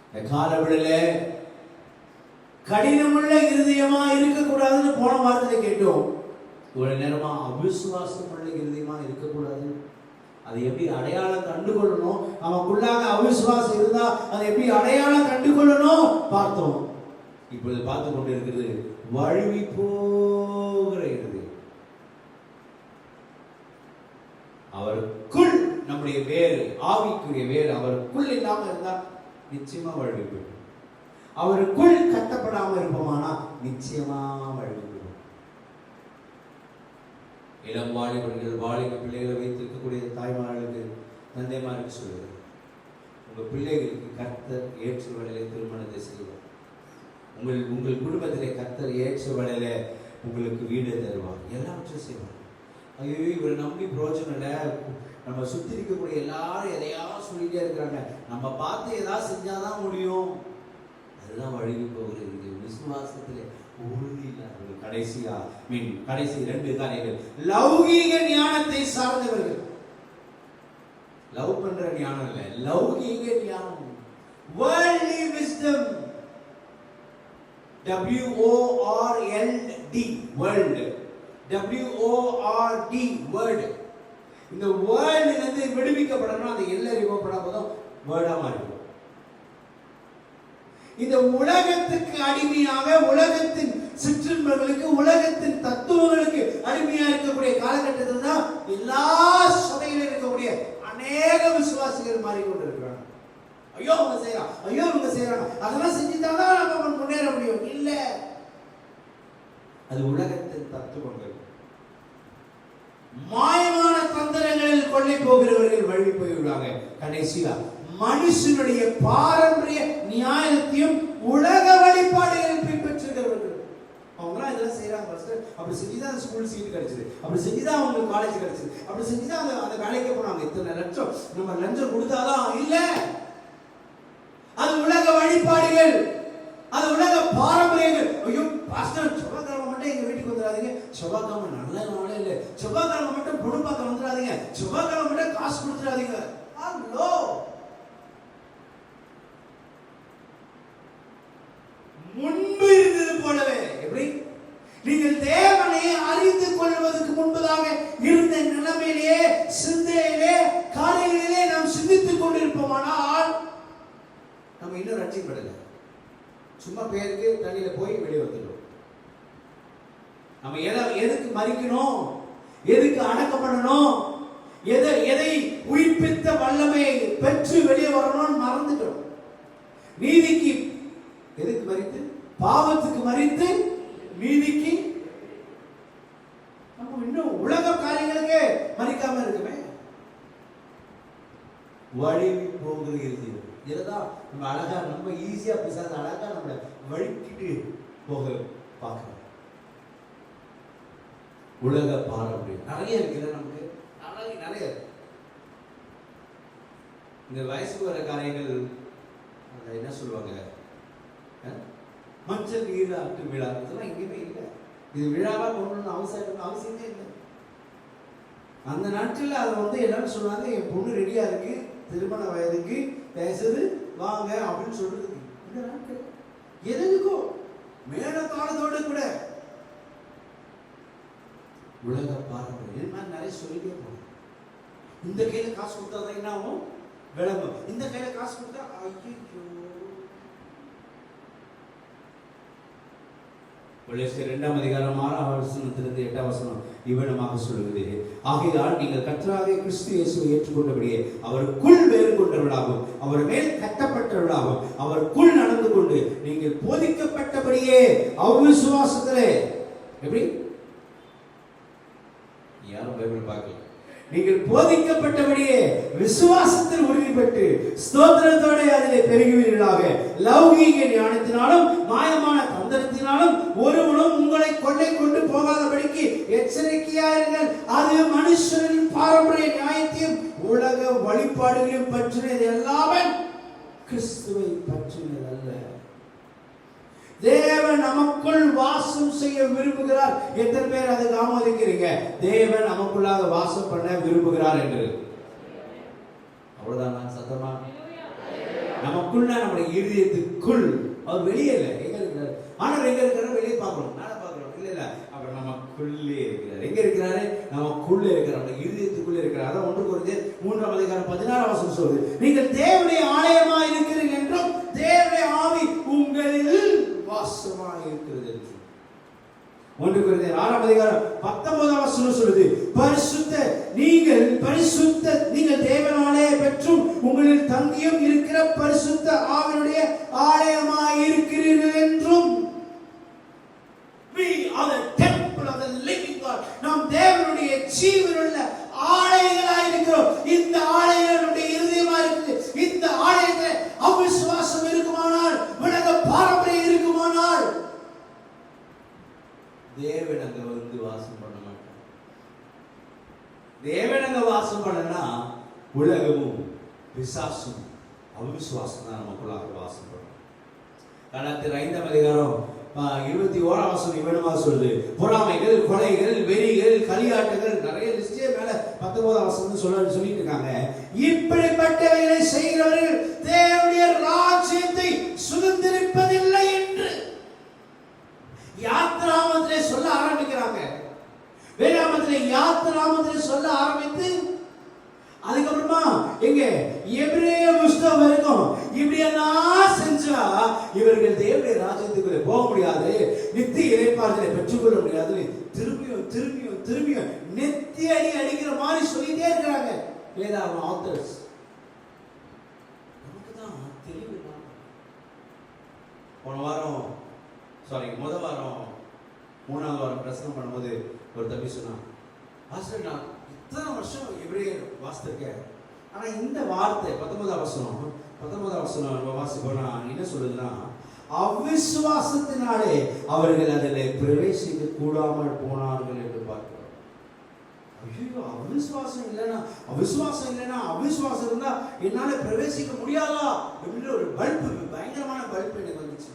இந்த காலவெளியில கடினமுள்ள இருதயமா இருக்கக்கூடாதுன்னு போன வாரத்தில் கேட்டோம். ஒரு நேரமா அவிசுவாசம் உள்ள இருதயமா இருக்கக்கூடாது. அதை எப்படி அடையாளம் கண்டுகொள்ளணும், நமக்குள்ளாக அவிசுவாசம் இருந்தா அதை எப்படி அடையாளம் கண்டுகொள்ளணும் பார்த்தோம். இப்பொழுது பார்த்து கொண்டு இருக்கிறது வழுவி போகிற இருதயம். அவருக்குள் நம்முடைய வேறு, ஆவிக்குரிய வேறு அவருக்குள் இல்லாம இருந்தா நிச்சயமா வழுவி போயிடும். அவருக்குள் கட்டப்படாம இருப்போமானா நிச்சயமா வழுவி போயிடும். இளம் வாலிபர்கள், வாலிப பிள்ளைகளை வைத்திருக்கக்கூடிய தாய்மார்களுக்கு, தந்தைமாருக்கு சொல்லுங்கள், உங்க பிள்ளைகளுக்கு கர்த்தர் ஏற்ற வேளையிலே திருமணத்தை செய்வார். உங்கள் குடும்பத்திலே கர்த்தர் ஏற்ற வேளையில உங்களுக்கு வீடு தருவார், எல்லாவற்றையும் செய்வார். ஐயோ இவரை நம்பி பிரோஜனம் இல்லை, நம்ம சுத்தி இருக்கக்கூடிய எல்லாரும் எதையாவது சொல்லிட்டே இருக்கிறாங்க, நம்ம பார்த்து ஏதாவது செஞ்சாதான் முடியும். அதுதான் வழுவி போகிறது. விசுவாசத்திலே உறுதி இல்லாதவர்கள், கடைசி ரெண்டு காரியங்கள், லௌகீக ஞானத்தை சார்ந்தவர்கள். லவ் பண்ற ஞானம் இல்லை, லௌகீக ஞானம், worldly wisdom, WORLD, world, WORD, word. இந்த வேர்ல்ட்ல இருந்து விடுவிக்கப்படணும், அந்த எல்லறிவப்படாம போதும் வேர்டா மாறிடும். இந்த உலகத்துக்கு அடிமையாக, உலகத்தின் சிற்றின்பங்களுக்கு, உலகத்தின் தத்துவங்களுக்கு அடிமையா இருக்கக்கூடிய காலகட்டத்தில் தான் எல்லா சபையிலும் இருக்கக்கூடிய அநேக விசுவாசிகள் மாறிக்கொண்டிருக்கிறாங்க. ஐயோ அவங்க செய்யறாங்க, ஐயோ அவங்க செய்யறாங்க, அதெல்லாம் செஞ்சுதான் நம்ம முன்னேற முடியும். இல்ல, அது உலகத்தின் தத்துவங்கள், மாயமான தந்திரங்களில் கொள்ளை போகிறவர்கள் வழி போய்விடுவாங்க. கடைசியா மனுஷனுடைய பாரம்பரிய நியாயத்தையும் உலக வழிபாடுகளை பின்பற்றுகிறவர்கள், அவங்களாம் இதெல்லாம் செய்யறாங்க. அப்படி செஞ்சுதான் அந்த ஸ்கூல் சீட் கிடைச்சது, அப்படி செஞ்சுதான் அவங்களுக்கு காலேஜ் கிடைச்சது, அப்படி செஞ்சுதான் அந்த வேலைக்கு போனாங்க. இத்தனை லட்சம் நம்ம லஞ்சம் கொடுத்தாதான் இல்ல, அது உலக வழிபாடுகள், அது உலக பாரம்பரியங்கள். ஐயோ பாஸ்டர் சொல்ல மட்டும் எங்க வீட்டுக்கு வந்து வந்துடாதீங்க, செவ்வாய்க்கிழமை நல்ல நாளே இல்லை, செவ்வாய்க்கிழமை மட்டும் பொண்ணு பார்க்க வந்துடாதீங்க, செவ்வாய்க்கிழமை மட்டும் காசு கொடுத்துடாதீங்க. ஹலோ, முன்பு இருந்தது போலவே. எப்படி? நீங்கள் தேவனை அறிந்து கொள்வதற்கு முன்பதாக இருந்த நிலைமையிலேயே, சிந்தையிலே, காரியங்களிலே நாம் சிந்தித்துக் கொண்டிருப்போமானால் நம்ம இன்னும் ரட்சிக்கப்படல. சும்மா பேருக்கு தண்ணியில போய் வெளியே வந்துடும். நம்ம எதுக்கு மரிக்கணும், எதுக்கு அடக்கப்படணும், எதை உயிர்ப்பித்த வல்லமையை பெற்று வெளியே வரணும்னு மறந்துட்டோம். நீதிக்கு எதுக்கு மரித்து? பாவத்துக்கு மரித்து நீதிக்கு. நம்ம இன்னும் உலக காரியங்களுக்கு மரிக்காம இருக்குமே. வழி போகிறது. இதுதான் நம்ம அழகா, நம்ம ஈஸியா பேசாத அழகா நம்மளை வழிக்கிட்டு போக பார்க்கிறோம். உலக பாரம்பரியம் நிறைய இருக்குது, நமக்கு நிறைய. இந்த வயசுக்கு வர காரியங்கள் என்ன சொல்லுவாங்க, மஞ்சள் நீராட்டு விழா, இதெல்லாம் எங்கேயுமே இல்லை. இது விழாவா கொண்டு அவசியமே இல்லை. அந்த நாட்களில் அதை வந்து எல்லாரும் சொன்னாங்க, என் பொண்ணு ரெடியா இருக்கு, திருமண வயதுக்கு பேசுறது வாங்க அப்படின்னு சொல்றது. இந்த நாட்கள் எதுக்கோ மேல காலத்தோடு கூட உலக பாரம்பரியம் நிறைய சொல்லிட்டே போகும். இந்த கையில காசு கொடுத்தா என்ன ஆகும், விளம்பரம். இந்த கையில காசு கொடுத்தா ஐயோ. கொலோசியர் 2:6-8 இவ்விடமாக சொல்லுகிறது, ஆகையால் நீங்கள் கர்த்தராகிய கிறிஸ்து இயேசுவை ஏற்றுக்கொண்டபடியே அவருக்குள் வேறு கொண்டவர்களாகும், அவர் மேல் கட்டப்பட்டவர்களாகும், அவருக்குள் நடந்து கொண்டு நீங்கள் போதிக்கப்பட்டபடியே அவ்விசுவாசத்திலே. எப்படி? யாரும் பைபிள் பார்க்கல. நீங்கள் போதிக்கப்பட்டபடியே விசுவாசத்தில் உறுதி பெற்று ஸ்தோத்திரத்தோட அதிலே பெருகுவீர்களாக. லௌகீக ஞானத்தினாலும் மாயமான தந்திரத்தினாலும் ஒருவனும் உங்களை கொள்ளை கொண்டு போகாதபடிக்கு எச்சரிக்கையாயிருங்கள். அது மனுஷனின் பாரம்பரிய நியாயத்தையும் உலக வழிபாடுகளையும் பற்றினது எல்லாமே கிறிஸ்துவை பற்றினதல்ல. தேவன் நமக்குள் வாசம் செய்ய விரும்புகிறார். எத்தனை பேர் அதுக்கு ஆமோதிக்கிறீங்க? தேவன் நமக்குள்ளாக வாசம் பண்ண விரும்புகிறார் என்று. அவ்வளவுதான் சத்தமா. நமக்குள்ள, நம்முடைய இதயத்துக்குள். அவர் வெளியே இல்லை, எங்க இருக்கிறார்? ஆனால் எங்க இருக்கிறார்? வெளியே பார்க்கணும், நானே பார்க்கணும். இல்ல இல்ல, அவர் நமக்குள்ளே இருக்கிறார். எங்க இருக்கிறாரு? நமக்குள்ளே இருக்கிறார், நம்ம இதயத்துக்குள்ளே இருக்கிறார். அதான் 1 கொரிந்தியர் 3:16 சொல்லுது, நீங்கள் தேவனுடைய ஆலயமா இருக்கிறீர்கள் என்றும் தேவனுடைய ஆவி உங்களில் வாசமாய் இருக்கிறது என்று. 1 கொரிந்தியர் 6:19 சொல்லுது, நீங்கள் தேவனாலே பெற்றும் உங்களில் தங்கியும் இருக்கிற பரிசுத்த ஆவியுடைய ஆலயமாய் இருக்கிறீர்கள் என்றும். We are the temple of the living God. நாம் தேவனுடைய ஜீவனுள்ள ஆலயங்களாய் இருக்கிறோம். இந்த ஆலயம் நம்முடைய இருதயமா இருக்குது. இந்த ஆலயத்தில் அவிசுவாசம் இருக்குமானால், உலக பாரம்பரியம் இருக்குமானால், தேவன் அங்க வந்து வாசம் பண்ண மாட்டார். தேவன் அங்க வாசம் பண்ணனா உலகமும் பிசாசும் அவிசுவாசம் தான் நமக்குள்ளாக வாசம் பண்ணும். கலாத்தியர் 5:21 இவ்விடமாக சொல்லுது, பொறாமைகள், கொலைகள், வெறிகள், களியாட்டுகள், நிறைய லிஸ்டே மேல 19 சொல்லிட்டு இருக்காங்க. இப்படிப்பட்டவைகளை செய்கிறவர்கள் தேவனுடைய ராஜ்யத்தை சுதந்திரிப்பதில்லை என்று யாத்ராமத்திலே சொல்ல ஆரம்பிக்கிறாங்க. வேதாகமத்திலே யாத்ராமத்திலே சொல்ல ஆரம்பித்து அதுக்கப்புறமா எங்க எபிரேய புஸ்தகம் வரைக்கும் இப்படியெல்லாம் செஞ்சா இவர்கள் தேவனுடைய ராஜ்யத்துக்குள்ளே போக முடியாது, நித்திய இளைப்பாறுதலை பெற்றுக்கொள்ள முடியாது. திரும்பியும் நெத்தி அடிக்கிற மாதிரி சொல்லிட்டே இருக்கிறாங்க வேதாகம ஆத்தர்ஸ். நமக்கு தான் தெளிவு. முதல் வாரம் 3வது வாரம் பிரசங்கம் பண்ணும்போது ஒரு தம்பி சொன்னான், பாஸ்டர் நான் இத்தனை வருஷம் எபிரேய வாசித்திருக்கேன், ஆனா இந்த வார்த்தை 19வது வசனம் வாசிப்போனா என்ன சொல்லுதுன்னா, அவிசுவாசத்தினாலே அவர்கள் அதில் பிரவேசிக்க கூடாமல் போனார்கள் என்று பார்க்கிறோம். ஐயோ, அவிசுவாசம் இல்லைன்னா அவிசுவாசம் இருந்தா என்னால பிரவேசிக்க முடியாதா அப்படின்னு ஒரு பல்பு, பயங்கரமான பல்பு எனக்கு வந்துச்சு.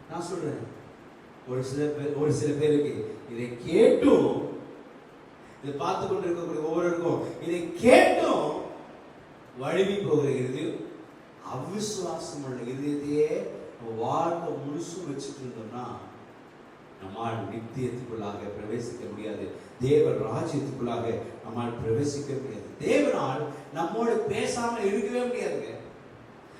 நான் சொல்றேன், ஒரு சில பேருக்கு இதை கேட்டும், இதை பார்த்து கொண்டிருக்கக்கூடிய ஒவ்வொருவருக்கும் இதை கேட்டும் வழுவி போகிற இருதயம், அவிசுவாசம் உள்ள இருதயத்தையே வாழ்க்கை முழுசும் வச்சுட்டு இருந்தோம்னா நம்மால் நித்தியத்துக்குள்ளாக பிரவேசிக்க முடியாது. தேவ ராஜ்யத்துக்குள்ளாக நம்மால் பிரவேசிக்க முடியாது. தேவனால் நம்மோடு பேசாமல் இருக்கவே முடியாதுங்க.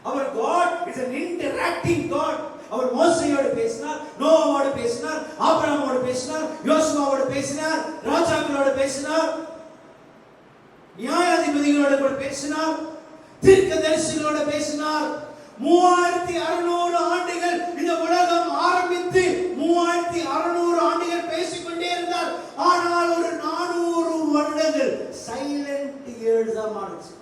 அவர் God is an interacting God. அவர் மோசேயோடு பேசினார், நோவாவோடு பேசினார், ஆபிரகாமோடு பேசினார், யோசுவாவோடு பேசினார், ராஜாக்களோடு பேசினார், நியாயாதிபதிகளோடு கூட பேசினார், தீர்க்கதரிசிகளோடு பேசினார். 3600 ஆண்டுகள் இந்த உலகம் ஆரம்பித்து 3600 ஆண்டுகள் பேசிக்கொண்டே இருந்தார். ஆனால் ஒரு 400 வருடங்கள் சைலண்ட் இயர்ஸ் ஆச்சு.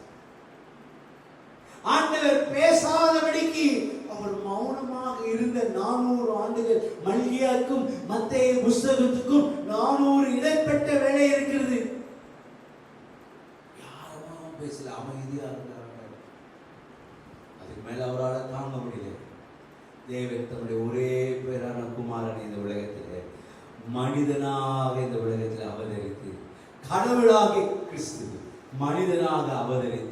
ஆண்டவர் பேசாதபடிக்கு அவர் மௌனமாக இருந்த 400 ஆண்டுகள். மல்கியாவுக்கும் மத்தேயு புத்தகத்துக்கும் 400 இடைப்பட்ட வேலை இருக்கிறது. யாரும் பேசல, அமைதியா இருந்தாங்க. அதுக்கு மேல அவரால் தாங்க முடியல. தேவன் தன்னுடைய ஒரே பேரான குமாரன் இந்த உலகத்திலே மனிதனாக இந்த உலகத்தில் அவதரித்து, கடவுளாக கிறிஸ்து மனிதனாக அவதரித்து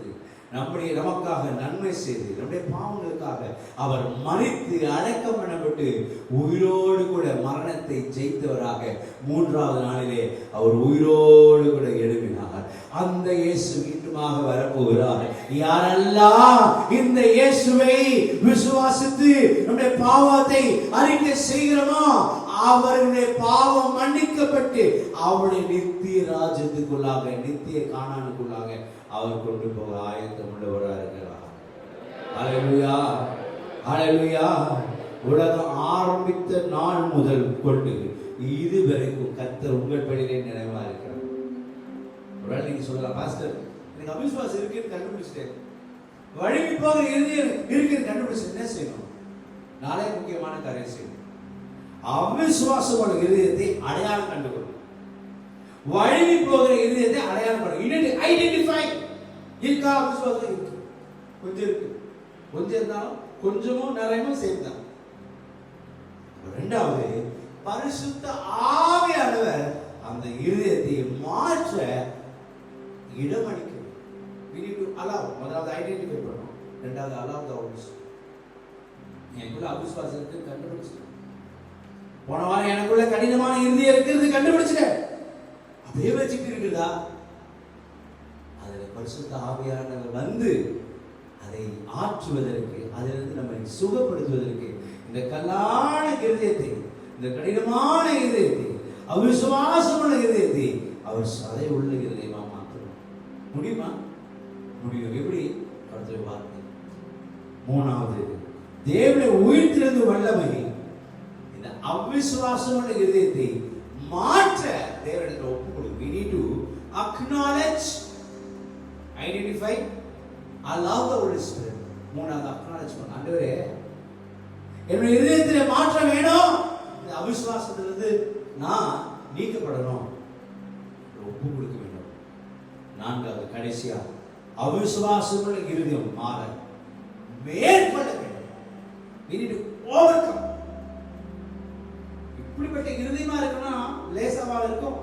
நமக்காக நன்மை செய்து நம்முடைய பாவங்களுக்காக அவர் மரித்து அடக்கம் பண்ணப்பட்டு உயிரோடு கூட மரணத்தை ஜெயித்தவராக 3வது நாளிலே அவர் உயிரோடு கூட எழுப்பினார். அந்த இயேசு மீண்டுமாக வரப்போகிறார். யாரெல்லாம் இந்த இயேசுவை விசுவாசித்து நம்முடைய பாவத்தை அறிக்கை செய்கிறோமோ அவருடைய பாவம் மன்னிக்கப்பட்டு அவருடைய நித்திய ராஜ்யத்துக்குள்ளாக, நித்திய கானானுக்குள்ளாக அவர் கொண்டு போக ஆயத்தம் உள்ளவராக இருக்கிறார். ஹல்லேலூயா, ஹல்லேலூயா. உலகம் ஆரம்பித்த நாள் முதல் கொண்டு இதுவரைக்கும் கர்த்தர் உங்கள் பேரிலே நினைவா இருக்கிறார். ஒருவேளை நீங்க சொல்லலாம், பாஸ்டர் எனக்கு அவிசுவாசம் இருக்குன்னு கண்டுபிடிச்சிட்டேன், வழுவி போகிற இருதயம் இருக்குன்னு கண்டுபிடிச்சு என்ன செய்யணும்? நாளே முக்கியமான காரியம் செய்யணும். அவிசுவாசமான இருதயத்தை அடையாளம் கண்டுகொள்ளும். வழுவி போகிற இருதயத்தை அடையாளம் பண்ணும். ஐடென்டிஃபை. இருக்கா அவிசுவாசம்? இருக்கு, கொஞ்சம் இருக்கு. கொஞ்சம் இருந்தாலும் கொஞ்சமும் நிறையமும் சேர்ந்தான். இரண்டாவது, பரிசுத்த ஆவியானவர் அந்த இருதயத்தை மாற்ற இடமளிக்கணும். we need to allow. முதலாவது ஐடென்டிஃபை பண்ணணும், இரண்டாவது allow the Holy Spirit. எனக்குள்ள அவிசுவாசம் இருக்கு கண்டுபிடிச்சிட்டேன். போன வாரம் எனக்குள்ள கடினமான இருதயம் இருக்கிறது கண்டுபிடிச்சிட்டேன். அப்படியே வச்சுட்டு இருக்குதா? அதுல பரிசுத்த ஆவியானவர் வந்து அதை ஆற்றுவதற்கு, அதிலிருந்து நம்மை சுகப்படுத்துவதற்கு இந்த கல்லான இருதயத்தை, இந்த கடினமான இருதயத்தை, அவிசுவாசமான இருதயத்தை அவர் சதை உள்ள இருதயமா மாற்றணும். முடியுமா? முடியும். எப்படி? அடுத்த வார்த்தை. 3வது, தேவனை உயிர்த்தெழுந்து வல்லமை இந்த அவிசுவாசமான இருதயத்தை மாற்ற தேவனிடத்தில் ஒப்பு கொடுக்கும். we need to acknowledge, identify, allow the Holy Spirit. 3வது acknowledge பண்ண. ஆண்டவரே என்னுடைய இதயத்திலே மாற்றம் வேணும், இந்த அவிசுவாசத்திலிருந்து நான் நீக்கப்படணும், ஒப்பு கொடுக்க வேண்டும். 4வது கடைசியா அவிசுவாசமுள்ள இருதயம் மாற மேற்கொள்ள வேண்டும். we need to overcome. இப்படிப்பட்ட இருதயமா இருக்குன்னா லேசாவா இருக்கும்.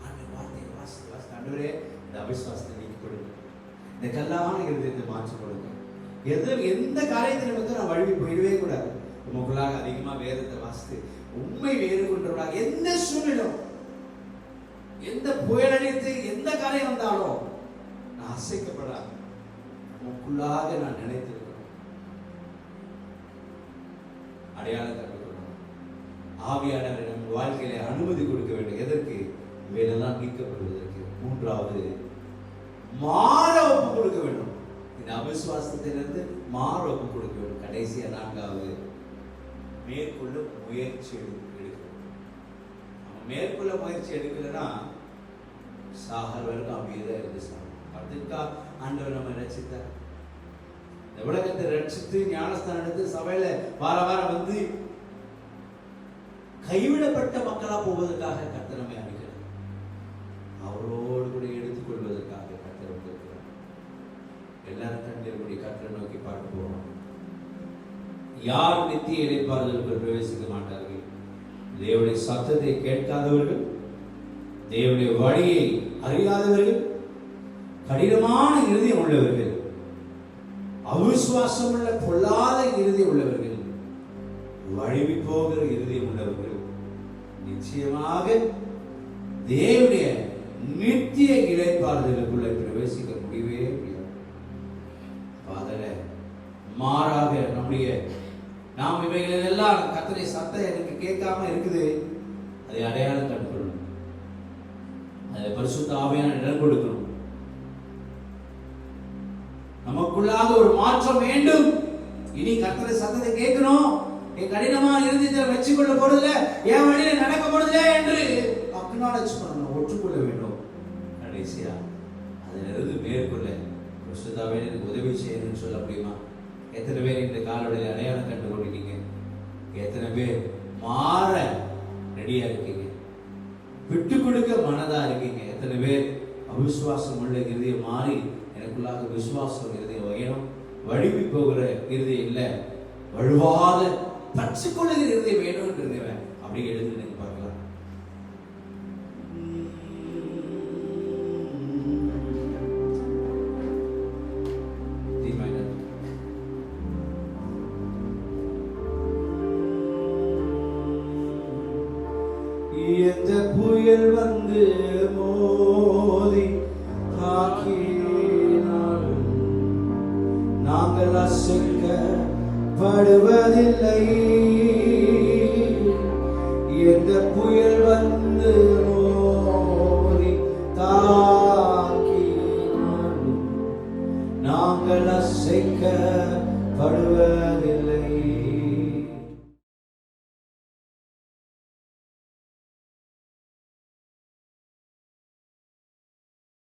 அந்த வார்த்தையை வாசித்து ஆண்டவரே இந்த அவிசுவாசத்தை நீக்கி கொடுங்க, இந்த கல்லான இருதயத்தை மாற்றி கொடுங்க. எந்த காரியத்தை நமக்கு நான் வழுவி போயிடவே கூடாது. உங்களுக்காக அதிகமா வேதத்தை வாசித்து உண்மை வேறு கொண்டவராக எந்த சூழ்நிலும், எந்த புயல் அடித்து எந்த காரியம் வந்தாலும் நான் அசைக்கப்படாது. உங்களுக்காக நான் நினைத்திருக்கிறேன். அடையாளத்தை ஆவியானவர் நம் வாழ்க்கையில அனுமதி கொடுக்க வேண்டும். எதற்கு? இவையெல்லாம் நீக்கப்படுவதற்கு. 3வது, மாற ஒப்பு கொடுக்க வேண்டும். இந்த அவிசுவாசத்திலிருந்து மாற ஒப்பு கொடுக்க வேண்டும். கடைசியா 4வது, மேற்கொள்ள முயற்சி எடுக்கணும். நம்ம மேற்கொள்ள முயற்சி எடுக்கலன்னா சாகர் வரைக்கும் அப்படியே தான் இருந்து சாகும். அதுக்கா ஆண்டவர் நம்ம ரட்சித்தார். இந்த உலகத்தை ரட்சித்து ஞானஸ்தானம் எடுத்து சபையில வார வாரம் வந்து கைவிடப்பட்ட மக்களா போவதற்காக கர்த்தர் நம்மை அழைக்கிறார். அவரோடு கூட எடுத்துக்கொள்வதற்காக கர்த்தர் வந்திருக்கிறார். எல்லாரும் கண்டிருக்கூடிய கர்த்தரை நோக்கி பார்க்க போறோம். யார் நித்திய இளைப்பாறுதலுக்குள் பிரவேசிக்க மாட்டார்கள்? தேவனுடைய சத்தத்தை கேட்காதவர்கள், தேவனுடைய வழியை அறியாதவர்கள், கடினமான இருதயம் உள்ளவர்கள், அவிசுவாசம் உள்ள பொல்லாத இருதயம் உள்ளவர்கள், வழுவி போகிற இருதயம் உள்ளவர்கள் நிச்சயமாக தேவனுடைய நித்திய இளைப்பாறுதலுக்குள்ள பிரவேசிக்க முடியவே முடியாது. மாறாக நாம் இவைகளில் எல்லாம் கர்த்தருடைய சத்தம் எனக்கு கேட்காம இருக்குது, அதை அடையாளம் கண்டுகொள்ளணும். அதை பரிசுத்த ஆவியான இடம் கொடுக்கணும். நமக்குள்ளாக ஒரு மாற்றம் வேண்டும். இனி கர்த்தருடைய சத்தத்தை கேட்கணும். என் கடினமான இருதயத்தை வச்சுக்கொள்ள போறதில்ல, என் வழியில நடக்க போறதில்ல என்று அக்னாலஜ் பண்ணணும், ஒற்றுக்கொள்ள வேண்டும். கடைசியா அதிலிருந்து மேற்கொள்ள பரிசுத்தாவே எனக்கு உதவி செய்யணும்னு சொல்ல முடியுமா? எத்தனை பேர் இந்த காலவெளியில் அடையாளம் கண்டு கொண்டிருக்கீங்க? எத்தனை பேர் மாற ரெடியா இருக்கீங்க? விட்டு கொடுக்க மனதா இருக்கீங்க? எத்தனை பேர் அவிசுவாசம் உள்ள இருதயம் மாறி எனக்குள்ளாக விசுவாசம் இருதயம் வேணும், வழுவி போகிற இருதயம் இல்லை, வழுவாத பற்றுக்கொள்ளுகிற இருதயம் வேணும்ன்றத அப்படி எழுதி நீங்க பார்க்கலாம். எந்த புயல் வந்து மோதி தாக்கினாலும் நாங்கள் அசைக்கப்படுவதில்லை. எந்த புயல் வந்து மோதி தாக்கினாலும் நாங்கள் அசைக்கப்படுவதில்லை.